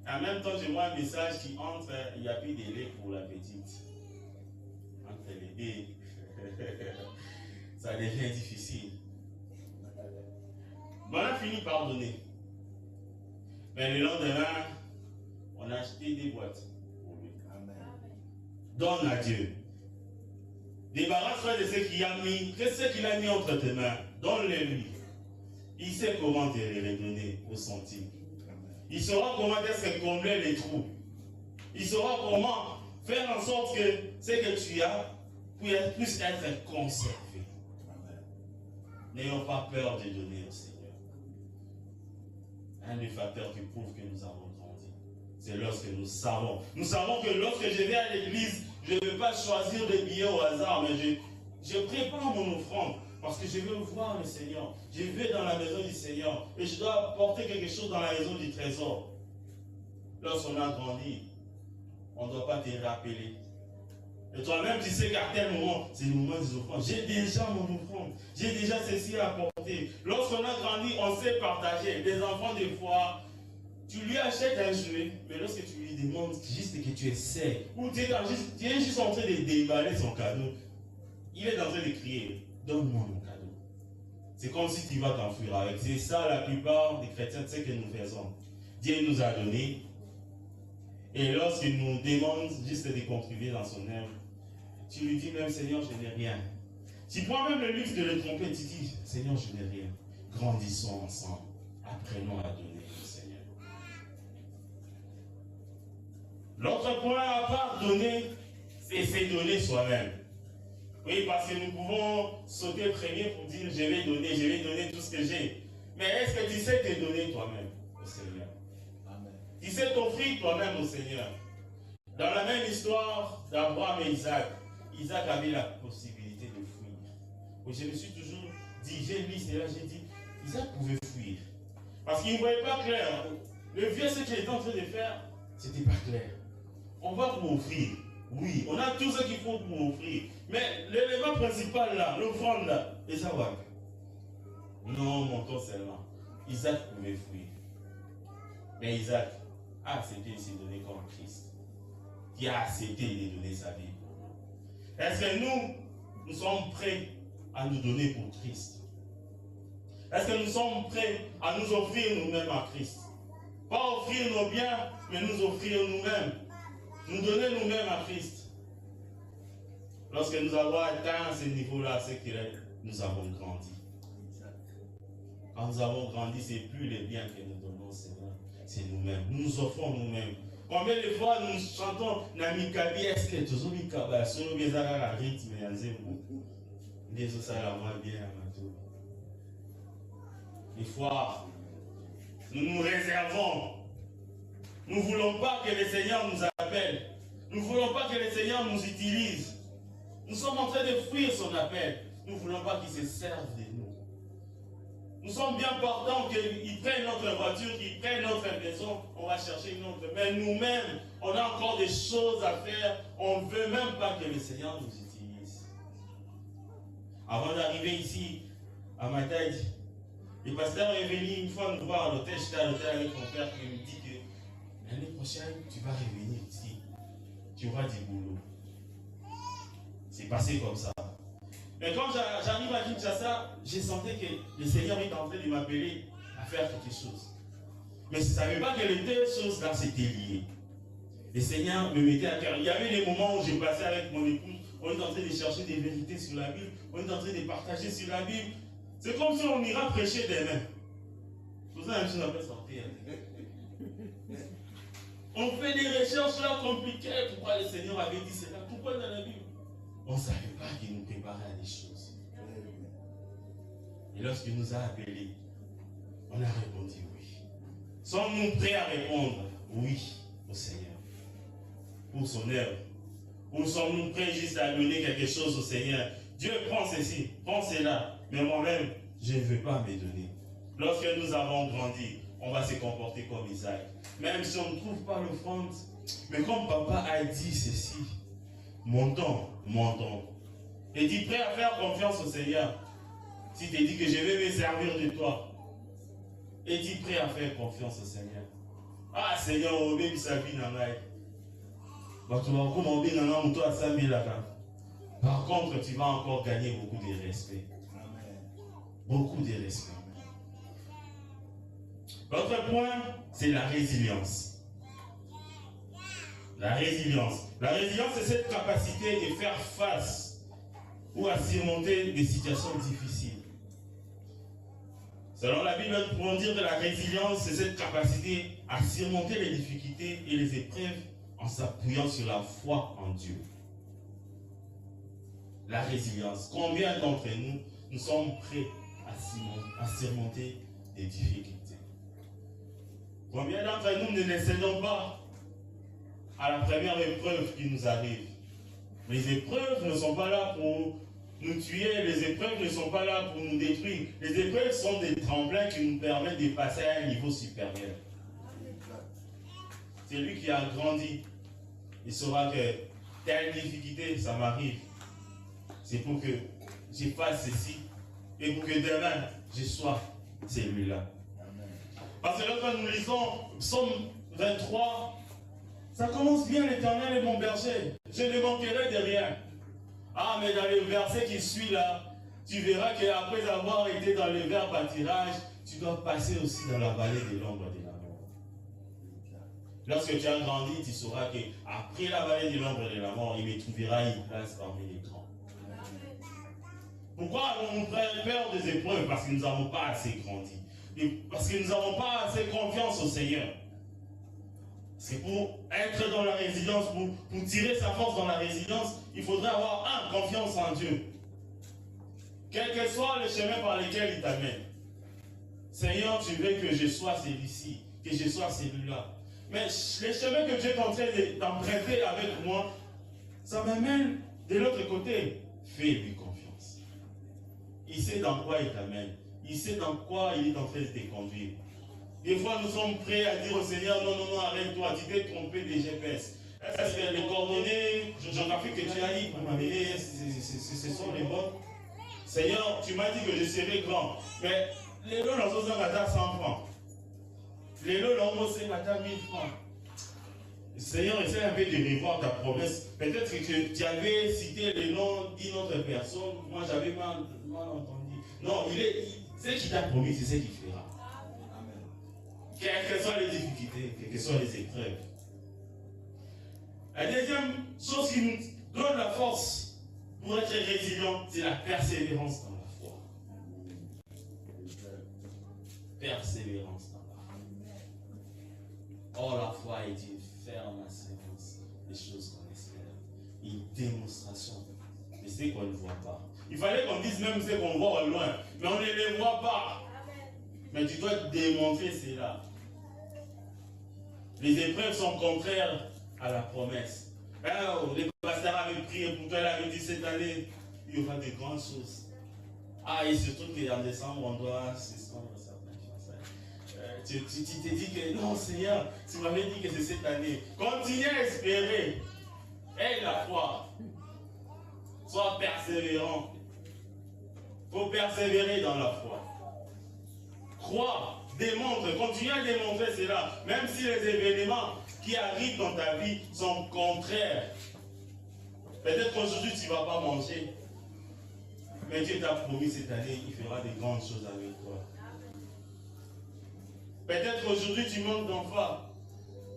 En même temps, je vois un message qui entre, il n'y a plus de lait pour la petite. Entre les deux, ça devient difficile. On a fini par donner. Mais le lendemain, on a acheté des boîtes pour lui. Amen. Donne à Dieu. Débarrasse-toi de ce qu'il a mis. Qu'est-ce qu'il a mis entre tes mains? Donne-le lui. Il sait comment te les redonner au centime. Il saura comment est-ce combler les trous. Il saura comment faire en sorte que ce que tu as puisse être conservé. N'ayons pas peur de donner au Seigneur. Un des facteurs qui prouve que nous avons grandi, c'est lorsque nous savons. Nous savons que lorsque je vais à l'église, je ne vais pas choisir des billets au hasard, mais je prépare mon offrande. Parce que je veux voir le Seigneur. Je vais dans la maison du Seigneur. Et je dois apporter quelque chose dans la maison du trésor. Lorsqu'on a grandi, on ne doit pas te rappeler. Et toi-même, tu sais qu'à tel moment, c'est le moment des offrandes. J'ai déjà mon offrande. J'ai déjà ceci à apporter. Lorsqu'on a grandi, on sait partager. Les enfants, des fois, tu lui achètes un jouet, mais lorsque tu lui demandes juste que tu essaies, ou tu es juste en train de déballer son cadeau, il est en train de crier. Donne-moi mon cadeau. C'est comme si tu vas t'enfuir avec. C'est ça la plupart des chrétiens, c'est ce que nous faisons. Dieu nous a donné. Et lorsqu'il nous demande juste de contribuer dans son œuvre, tu lui dis même Seigneur, je n'ai rien. Tu prends même le luxe de le tromper, tu dis Seigneur, je n'ai rien. Grandissons ensemble. Apprenons à donner au Seigneur. L'autre point à part donner, c'est donner soi-même. Oui, parce que nous pouvons sauter premier pour dire je vais donner tout ce que j'ai. Mais est-ce que tu sais te donner toi-même au Seigneur? Amen. Tu sais t'offrir toi-même au Seigneur. Dans la même histoire d'Abraham et Isaac, Isaac avait la possibilité de fuir. Oui, je me suis toujours dit, j'ai lu cela, j'ai dit, Isaac pouvait fuir. Parce qu'il ne voyait pas clair. Le vieux, ce qu'il était en train de faire, c'était pas clair. On va vous offrir. Oui, on a tout ce qu'il faut pour offrir. Mais l'élément principal là, l'offrande là, et ça va. Non, mon corps seulement. Isaac pouvait fuir. Mais Isaac a accepté de se donner comme Christ. Qui a accepté de donner sa vie pour nous. Est-ce que nous sommes prêts à nous donner pour Christ? Est-ce que nous sommes prêts à nous offrir nous-mêmes à Christ? Pas offrir nos biens, mais nous offrir nous-mêmes. Nous donner nous-mêmes à Christ. Lorsque nous avons atteint ce niveau-là, c'est que nous avons grandi. Quand nous avons grandi, ce n'est plus les biens que nous donnons, Seigneur, c'est nous-mêmes. Nous nous offrons nous-mêmes. Combien de fois nous chantons Namikabi, est-ce que tu as mis Kaba, solo bien à rythme et à zéro. Des autres, ça la moins bien à ma tour. Des fois, nous nous réservons. Nous ne voulons pas que le Seigneur nous appelle. Nous ne voulons pas que le Seigneur nous utilise. Nous sommes en train de fuir son appel. Nous ne voulons pas qu'il se serve de nous. Nous sommes bien partants qu'ils prennent notre voiture, qu'ils prennent notre maison, on va chercher une autre. Mais nous-mêmes, on a encore des choses à faire. On ne veut même pas que le Seigneur nous utilise. Avant d'arriver ici, à ma tête, le pasteur est venu une fois nous voir à l'hôtel. J'étais à l'hôtel avec mon père qui me dit que l'année prochaine, tu vas revenir ici. Tu auras du boulot. C'est passé comme ça. Mais quand j'arrive à Kinshasa, j'ai senti que le Seigneur est en train de m'appeler à faire quelque chose. Mais je ne savais pas que les deux choses-là s'étaient liées. Le Seigneur me mettait à cœur. Il y avait des moments où j'ai passé avec mon épouse, on est en train de chercher des vérités sur la Bible, on est en train de partager sur la Bible. C'est comme si on ira prêcher demain. Tout ça, la même chose après sortir. On fait des recherches là compliquées. Pourquoi le Seigneur avait dit cela? Pourquoi dans la Bible? On ne savait pas qu'il nous préparait à des choses. Et lorsqu'il nous a appelés, on a répondu oui. Sommes-nous prêts à répondre oui au Seigneur pour son œuvre? Ou sommes-nous prêts juste à donner quelque chose au Seigneur? Dieu prend ceci, prend cela, mais moi-même, je ne veux pas me donner. Lorsque nous avons grandi, on va se comporter comme Isaac. Même si on ne trouve pas l'offrande, mais comme papa a dit ceci, montons. Et dis prêt à faire confiance au Seigneur. Si tu dis que je vais me servir de toi, et dis prêt à faire confiance au Seigneur. Ah Seigneur, obéis sa vie dans l'ail. Par contre, tu vas encore gagner beaucoup de respect. Beaucoup de respect. L'autre point, c'est la résilience. La résilience. La résilience, c'est cette capacité de faire face ou à surmonter des situations difficiles. Selon la Bible, nous pouvons dire que la résilience, c'est cette capacité à surmonter les difficultés et les épreuves en s'appuyant sur la foi en Dieu. La résilience. Combien d'entre nous sommes prêts à surmonter des difficultés? Combien d'entre nous ne cédons pas à la première épreuve qui nous arrive? Les épreuves ne sont pas là pour nous tuer, les épreuves ne sont pas là pour nous détruire. Les épreuves sont des tremplins qui nous permettent de passer à un niveau supérieur. C'est lui qui a grandi. Il saura que telle difficulté, ça m'arrive. C'est pour que je fasse ceci et pour que demain, je sois celui-là. Parce que lorsque nous lisons Psaume 23, ça commence bien, l'Éternel est mon berger. Je ne manquerai de rien. Ah, mais dans le verset qui suit là, tu verras qu'après avoir été dans le vert pâturage, tu dois passer aussi dans la vallée de l'ombre de la mort. Lorsque tu as grandi, tu sauras qu'après la vallée de l'ombre de la mort, il me trouvera une place parmi les grands. Pourquoi avons-nous peur des épreuves? Parce que nous n'avons pas assez grandi. Et parce que nous n'avons pas assez confiance au Seigneur. C'est pour être dans la résilience, pour tirer sa force dans la résilience, il faudrait avoir confiance en Dieu. Quel que soit le chemin par lequel il t'amène. Seigneur, tu veux que je sois celui-ci, que je sois celui-là. Mais les chemins que Dieu est en train d'emprunter avec moi, ça m'amène de l'autre côté. Fais-lui confiance. Il sait dans quoi il t'amène. Il sait dans quoi il est en train de te conduire. Des fois, nous sommes prêts à dire au Seigneur, non, arrête-toi, tu t'es trompé des GPS. Est-ce que les coordonnées géographiques que tu as dit pour m'amener, ce sont les bonnes? Seigneur, tu m'as dit que je serai grand. Mais les lots, nous avons 100 francs. Les lots, nous avons 1000 francs. Seigneur, essaie un peu de revoir ta promesse. Peut-être que tu avais cité le nom d'une autre personne. Moi, j'avais mal entendu. Non, ce qu'il t'a promis, c'est ce qu'il fera. Quelles que soient les difficultés, quelles que soient les épreuves. La deuxième chose qui nous donne la force pour être résilient, c'est la persévérance dans la foi. Persévérance dans la foi. Or, la foi est une ferme assurance des choses qu'on espère. Une démonstration de ce qu'on ne voit pas. Il fallait qu'on dise même ce qu'on voit au loin, mais on ne les voit pas. Mais tu dois démontrer cela. Les épreuves sont contraires à la promesse. Alors, les pasteurs avaient prié pour toi, ils avaient dit cette année, il y aura de grandes choses. Ah, et surtout qu'en décembre, on doit suspendre certaines choses. Tu t'es dit que non, Seigneur, tu m'avais dit que c'est cette année. Continue à espérer. Aie la foi. Sois persévérant. Il faut persévérer dans la foi. Crois, démontre, continue à démontrer cela. Même si les événements qui arrivent dans ta vie sont contraires. Peut-être qu'aujourd'hui tu ne vas pas manger. Mais Dieu t'a promis cette année, il fera de grandes choses avec toi. Peut-être qu'aujourd'hui tu manques d'enfants.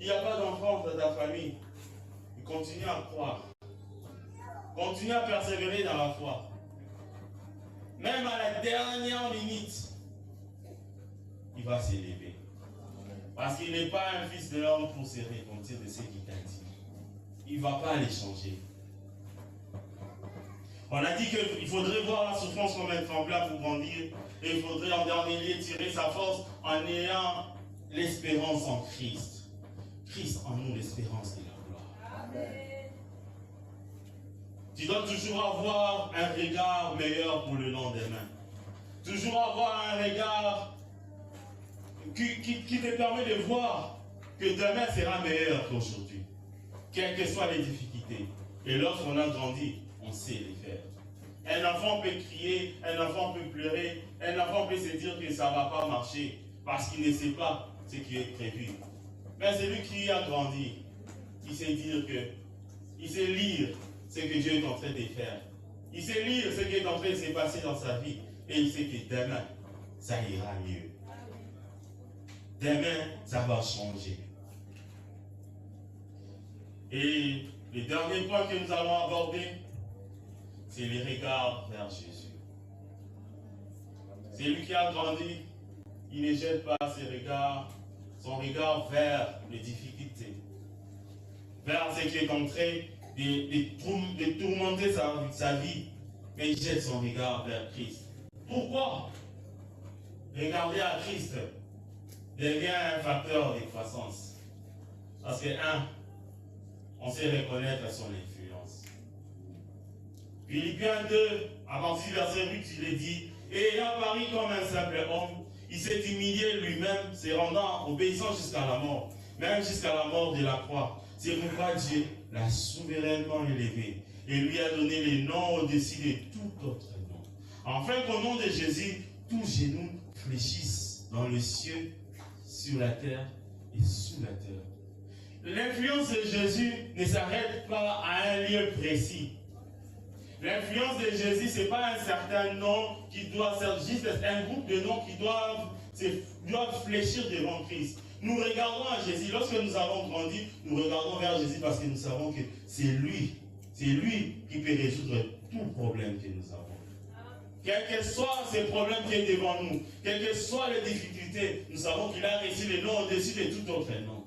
Il n'y a pas d'enfants dans ta famille. Continue à croire. Continue à persévérer dans la foi. Même à la dernière minute, il va s'élever. Parce qu'il n'est pas un fils de l'homme pour se repentir de ce qu'il t'a dit. Il ne va pas les changer. On a dit qu'il faudrait voir la souffrance comme un tremplin pour grandir. Et il faudrait en dernier lieu tirer sa force en ayant l'espérance en Christ. Christ en nous, l'espérance de la gloire. Amen. Tu dois toujours avoir un regard meilleur pour le lendemain. Toujours avoir un regard qui te permet de voir que demain sera meilleur qu'aujourd'hui. Quelles que soient les difficultés. Et lorsqu'on a grandi, on sait les faire. Un enfant peut crier, un enfant peut pleurer, un enfant peut se dire que ça ne va pas marcher parce qu'il ne sait pas ce qui est prévu. Mais celui qui a grandi, il sait dire que, il sait lire ce que Dieu est en train de faire. Il sait lire ce qui est en train de se passer dans sa vie. Et il sait que demain, ça ira mieux. Demain, ça va changer. Et le dernier point que nous allons aborder, c'est le regard vers Jésus. C'est lui qui a grandi, il ne jette pas son regard vers les difficultés, vers ce qui est en train de tourmenter sa vie, mais il jette son regard vers Christ. Pourquoi? Regarder à Christ devient un facteur de croissance. Parce que, on sait reconnaître son influence. Philippiens 2, avant 6 verset 8, il est dit, et ayant paru comme un simple homme, il s'est humilié lui-même, se rendant obéissant jusqu'à la mort, même jusqu'à la mort de la croix. C'est pourquoi Dieu l'a souverainement élevé et lui a donné les noms au-dessus de tout autre nom. Afin qu'au nom de Jésus, tous genoux fléchissent dans les cieux, sur la terre et sous la terre. L'influence de Jésus ne s'arrête pas à un lieu précis. L'influence de Jésus, ce n'est pas un certain nom qui doit faire juste un groupe de noms qui doivent fléchir devant Christ. Nous regardons à Jésus. Lorsque nous avons grandi, nous regardons vers Jésus parce que nous savons que c'est lui qui peut résoudre tout problème que nous avons. Quels que soient ces problèmes qui sont devant nous, quelles que soient les difficultés, nous savons qu'il a reçu le nom au-dessus de tout autre nom.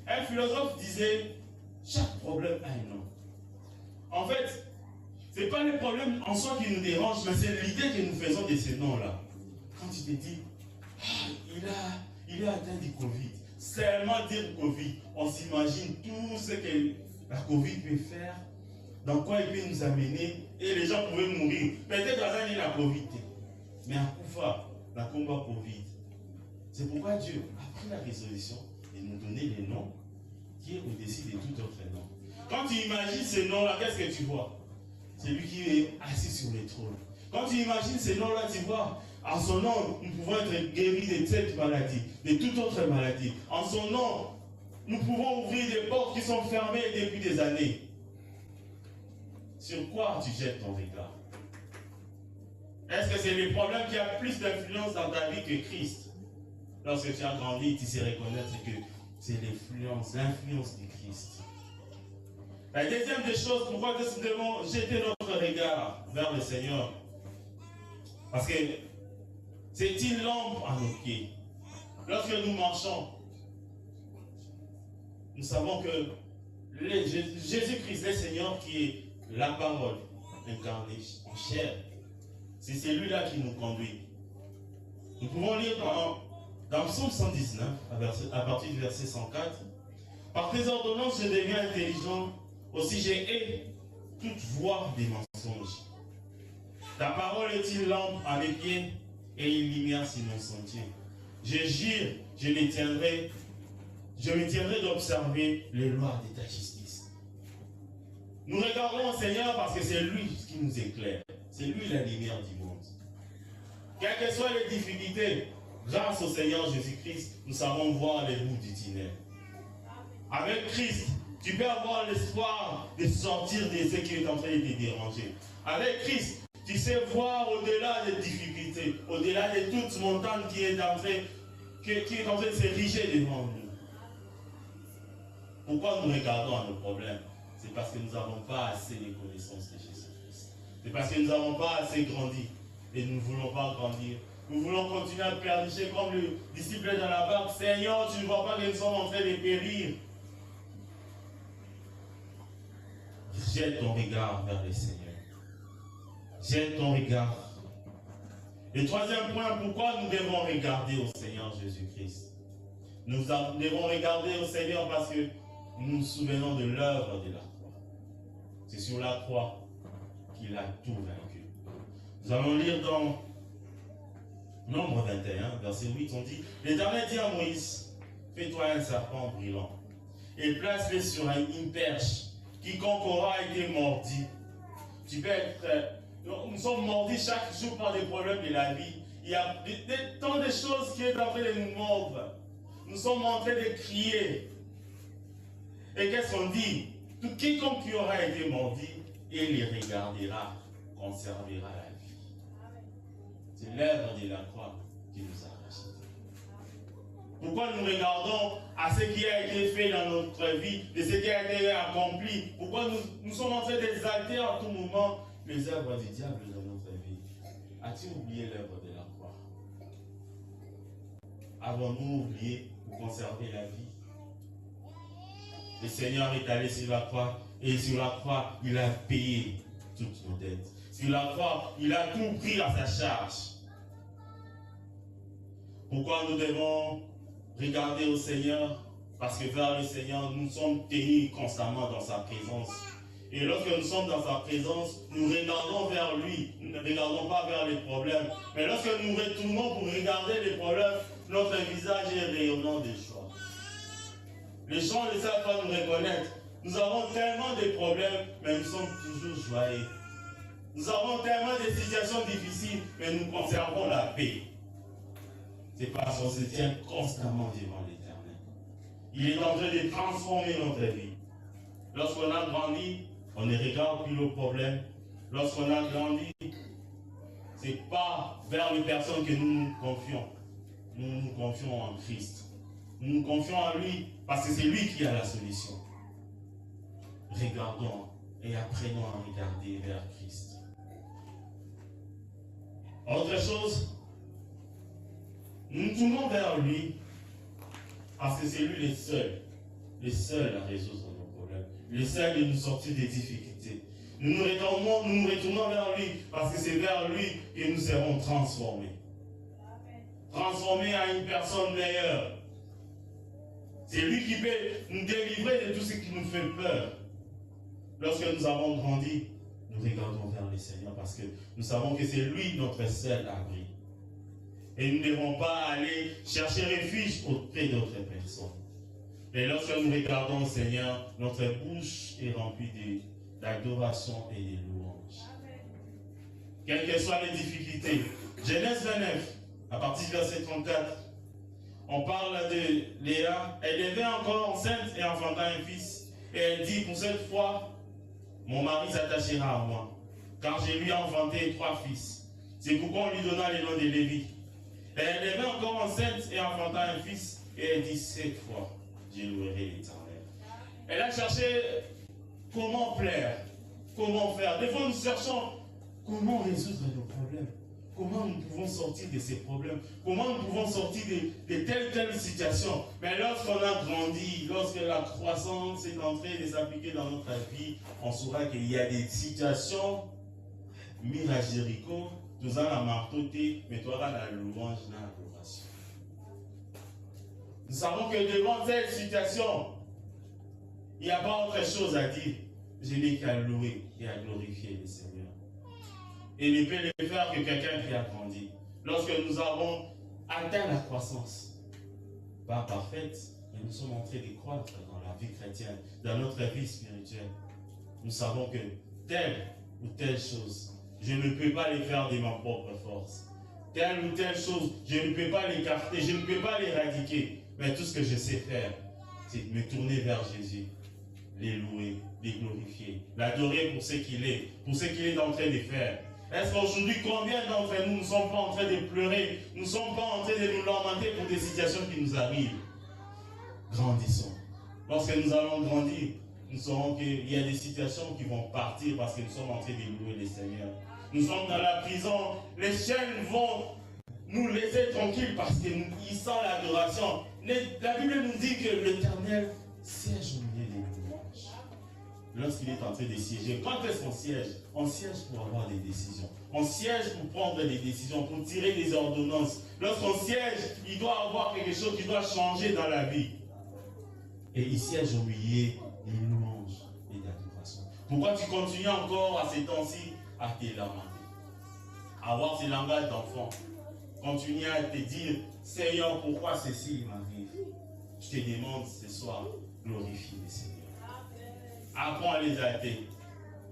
Un philosophe disait, chaque problème a un nom. En fait, ce n'est pas les problèmes en soi qui nous dérangent, mais c'est l'idée que nous faisons de ces noms-là. Quand tu te dis, il est atteint du Covid, seulement dire Covid, on s'imagine tout ce que la Covid peut faire, dans quoi il peut nous amener, et les gens pouvaient mourir. Peut-être dans un la Covid, mais à Koufa, la combat Covid. C'est pourquoi Dieu a pris la résolution de nous donner les noms qui est au-dessus de tout autre nom. Quand tu imagines ces noms-là, qu'est-ce que tu vois? C'est lui qui est assis sur le trône. Quand tu imagines ces noms-là, tu vois, en son nom, nous pouvons être guéris de cette maladie, de toute autre maladie. En son nom, nous pouvons ouvrir des portes qui sont fermées depuis des années. Sur quoi tu jettes ton regard? Est-ce que c'est les problèmes qui ont plus d'influence dans ta vie que Christ? Lorsque tu as grandi, tu sais reconnaître que c'est l'influence du Christ. La deuxième des choses, pourquoi nous devons jeter notre regard vers le Seigneur? Parce que c'est une lampe à nos pieds. Lorsque nous marchons, nous savons que Jésus-Christ, le Seigneur, qui est la parole incarnée en chair, c'est celui-là qui nous conduit. Nous pouvons lire dans Psaume 119, à partir du verset 104, « Par tes ordonnances, je deviens intelligent, aussi j'ai hais toute voie des mensonges. Ta parole est une lampe à mes pieds et une lumière sur mon sentier. Je jure, je me tiendrai d'observer les lois de ta justice. » Nous regardons au Seigneur parce que c'est lui qui nous éclaire. C'est lui la lumière du monde. Quelles que soient les difficultés, grâce au Seigneur Jésus-Christ, nous savons voir les bouts du tunnel. Avec Christ, tu peux avoir l'espoir de sortir de ce qui est en train de te déranger. Avec Christ, tu sais voir au-delà des difficultés, au-delà de toute montagne qui est en train de s'ériger devant nous. Pourquoi nous regardons à nos problèmes? C'est parce que nous n'avons pas assez de connaissances de Jésus-Christ. C'est parce que nous n'avons pas assez grandi et nous ne voulons pas grandir. Nous voulons continuer à perdicher comme le disciple dans la barque. Seigneur, tu ne vois pas que nous sommes en train de périr. Jette ton regard vers le Seigneur. Jette ton regard. Le troisième point, pourquoi nous devons regarder au Seigneur Jésus-Christ? Nous devons regarder au Seigneur parce que nous nous souvenons de l'œuvre de la croix. C'est sur la croix qu'il a tout vaincu. Nous allons lire dans Nombre 21, verset 8, on dit, « L'Éternel dit à Moïse, fais-toi un serpent brûlant et place-le sur une perche. Quiconque aura été mordi. » Tu peux être... nous sommes mordis chaque jour par des problèmes de la vie. Il y a tant de choses qui sont en train de nous mordre. Nous sommes en train de crier. Et qu'est-ce qu'on dit? Tout quiconque qui aura été mordi, il les regardera, conservera la vie. C'est l'œuvre de la croix qui nous a rachetés. Pourquoi nous regardons à ce qui a été fait dans notre vie, de ce qui a été accompli? Pourquoi nous sommes en train d'exalter à tout moment les œuvres du diable dans notre vie? As-tu oublié l'œuvre de la croix? Avons-nous oublié pour conserver la vie? Le Seigneur est allé sur la croix et sur la croix, il a payé toutes nos dettes. Sur la croix, il a tout pris à sa charge. Pourquoi nous devons regarder au Seigneur? Parce que vers le Seigneur, nous sommes tenus constamment dans sa présence. Et lorsque nous sommes dans sa présence, nous regardons vers lui. Nous ne regardons pas vers les problèmes. Mais lorsque nous retournons pour regarder les problèmes, notre visage est rayonnant de joie. Les gens ne savent pas nous reconnaître. Nous avons tellement de problèmes, mais nous sommes toujours joyeux. Nous avons tellement de situations difficiles, mais nous conservons la paix. C'est parce qu'on se tient constamment devant l'Éternel. Il est en train de transformer notre vie. Lorsqu'on a grandi, on ne regarde plus nos problèmes. Lorsqu'on a grandi, ce n'est pas vers les personnes que nous nous confions. Nous nous confions en Christ. Nous nous confions en lui parce que c'est lui qui a la solution. Regardons et apprenons à regarder vers Christ. Autre chose, nous tournons vers lui parce que c'est lui le seul à résoudre nos problèmes, le seul à nous sortir des difficultés. Nous nous retournons vers lui parce que c'est vers lui que nous serons transformés. Transformés à une personne meilleure. C'est lui qui peut nous délivrer de tout ce qui nous fait peur. Lorsque nous avons grandi, nous regardons vers le Seigneur parce que nous savons que c'est lui notre seul abri. Et nous ne devons pas aller chercher refuge auprès d'autres personnes. Et lorsque nous regardons au Seigneur, notre bouche est remplie d'adoration et de louanges. Quelles que soient les difficultés. Genèse 29, à partir du verset 34, On parle de Léa. Elle devait encore enceinte et enfanta un fils. Et elle dit, pour cette fois, mon mari s'attachera à moi, car je lui ai enfanté 3 fils. C'est pourquoi on lui donna les noms de Lévi. Et elle devait encore enceinte et enfanta un fils. Et elle dit, cette fois, je louerai l'Éternel. Elle a cherché comment plaire, comment faire. Des fois, nous cherchons comment résoudre nos problèmes. Comment nous pouvons sortir de ces problèmes? Comment nous pouvons sortir de telle situation? Mais lorsqu'on a grandi, lorsque la croissance est en train de s'appliquer dans notre vie, on saura qu'il y a des situations, mira Jéricho, nous allons la marteauter, mais toi, la louange, l'adoration. Nous savons que devant cette situation, il n'y a pas autre chose à dire. Je n'ai qu'à louer et à glorifier le Seigneur. Et ne peut le faire que quelqu'un qui a grandi. Lorsque nous avons atteint la croissance, pas parfaite, mais nous sommes en train de croître dans la vie chrétienne, dans notre vie spirituelle. Nous savons que telle ou telle chose, je ne peux pas les faire de ma propre force. Telle ou telle chose, je ne peux pas l'écarter, je ne peux pas l'éradiquer. Mais tout ce que je sais faire, c'est me tourner vers Jésus, les louer, les glorifier, l'adorer pour ce qu'il est en train de faire. Est-ce qu'aujourd'hui, combien d'entre nous ne sommes pas en train de pleurer, nous ne sommes pas en train de nous lamenter pour des situations qui nous arrivent? Grandissons. Lorsque nous allons grandir, nous saurons qu'il y a des situations qui vont partir parce que nous sommes en train de louer le Seigneur. Nous sommes dans la prison, les chaînes vont nous laisser tranquilles parce qu'ils sentent l'adoration. La Bible nous dit que l'Éternel siège au milieu des louanges. Lorsqu'il est en train de siéger, quand est-ce qu'on siège? On siège pour avoir des décisions. On siège pour prendre des décisions, pour tirer des ordonnances. Lorsqu'on siège, il doit avoir quelque chose qui doit changer dans la vie. Et il siège au milieu des louanges et d'adoration. Pourquoi tu continues encore à ces temps-ci à te lamenter, à avoir ces langages d'enfant? Continue à te dire, Seigneur, pourquoi ceci m'arrive? Je te demande ce soir, glorifie le Seigneur. Apprends à les hâter.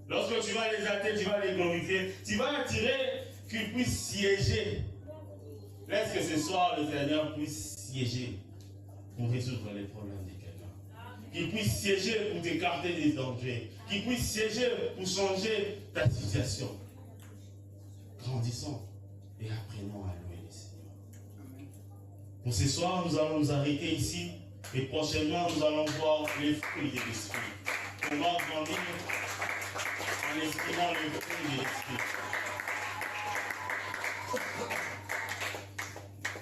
Lorsque tu vas les hâter, tu vas les glorifier. Tu vas attirer qu'ils puissent siéger. Laisse que ce soir, le Seigneur puisse siéger pour résoudre les problèmes de quelqu'un. Qu'il puisse siéger pour t'écarter des dangers. Qu'il puisse siéger pour changer ta situation. Grandissons et apprenons à louer le Seigneur. Pour ce soir, nous allons nous arrêter ici. Et prochainement, nous allons voir les fruits de l'esprit. Comment grandir en estimant les fruits de l'esprit.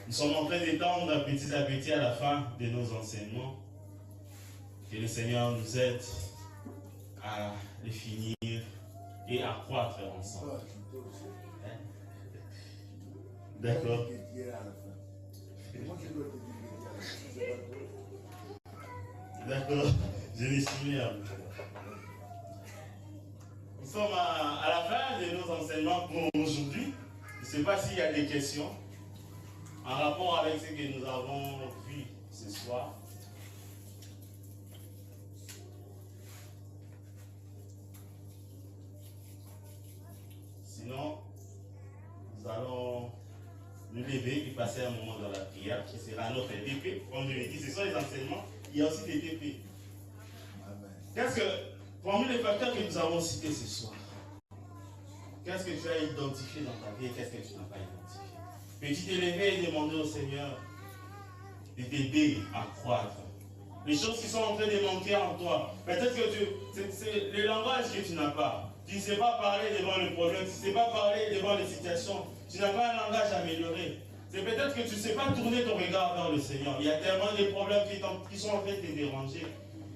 Nous sommes en train d'étendre petit à petit à la fin de nos enseignements. Que le Seigneur nous aide à les finir et à croître ensemble. D'accord. D'accord, je l'ai suivi. Nous sommes à la fin de nos enseignements pour aujourd'hui. Je ne sais pas s'il y a des questions en rapport avec ce que nous avons vu ce soir. Sinon, nous allons nous lever et passer un moment dans la prière qui sera notre TP. Comme je l'ai dit, ce sont les enseignements. Il y a aussi des TP. Qu'est-ce que, parmi les facteurs que nous avons cités ce soir, qu'est-ce que tu as identifié dans ta vie et qu'est-ce que tu n'as pas identifié? Peux-tu te lever et demander au Seigneur de t'aider à croître? Les choses qui sont en train de manquer en toi, peut-être que c'est le langage que tu n'as pas. Tu ne sais pas parler devant le problème, tu ne sais pas parler devant les situations, tu n'as pas un langage amélioré. C'est peut-être que tu ne sais pas tourner ton regard vers le Seigneur. Il y a tellement de problèmes qui sont en train de te déranger.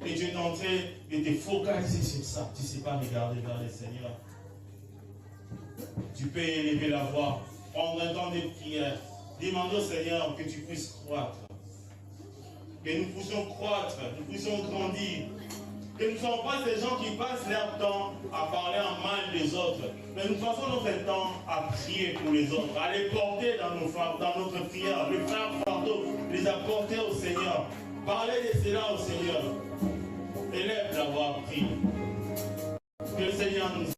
Et tu es en train de te focaliser sur ça. Tu ne sais pas regarder vers le Seigneur. Tu peux élever la voix, prendre un temps de prière, demander au Seigneur que tu puisses croître. Que nous puissions croître, nous puissions grandir. Que nous ne soyons pas ces gens qui passent leur temps à parler en mal des autres. Mais nous passons notre temps à prier pour les autres, à les porter dans notre prière, les faire fardeau, les apporter au Seigneur. Parler de cela au Seigneur. Élève d'avoir pris. Que le Seigneur nous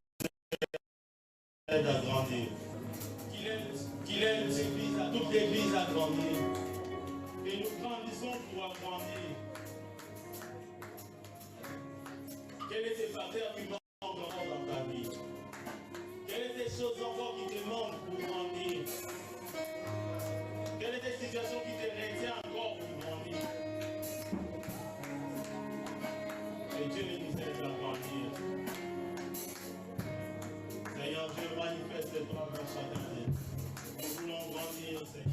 aide à grandir. Qu'il aide toute l'Église à grandir. Et nous grandissons pour agrandir. Quels sont ces facteurs qui manquent encore dans ta vie? Quelles sont ces choses encore qui te manquent pour grandir? Quelles sont ces situations qui te retiennent encore pour grandir? Et Dieu nous aide à grandir. Seigneur, Dieu manifeste-toi dans chacun. Nous voulons grandir, Seigneur.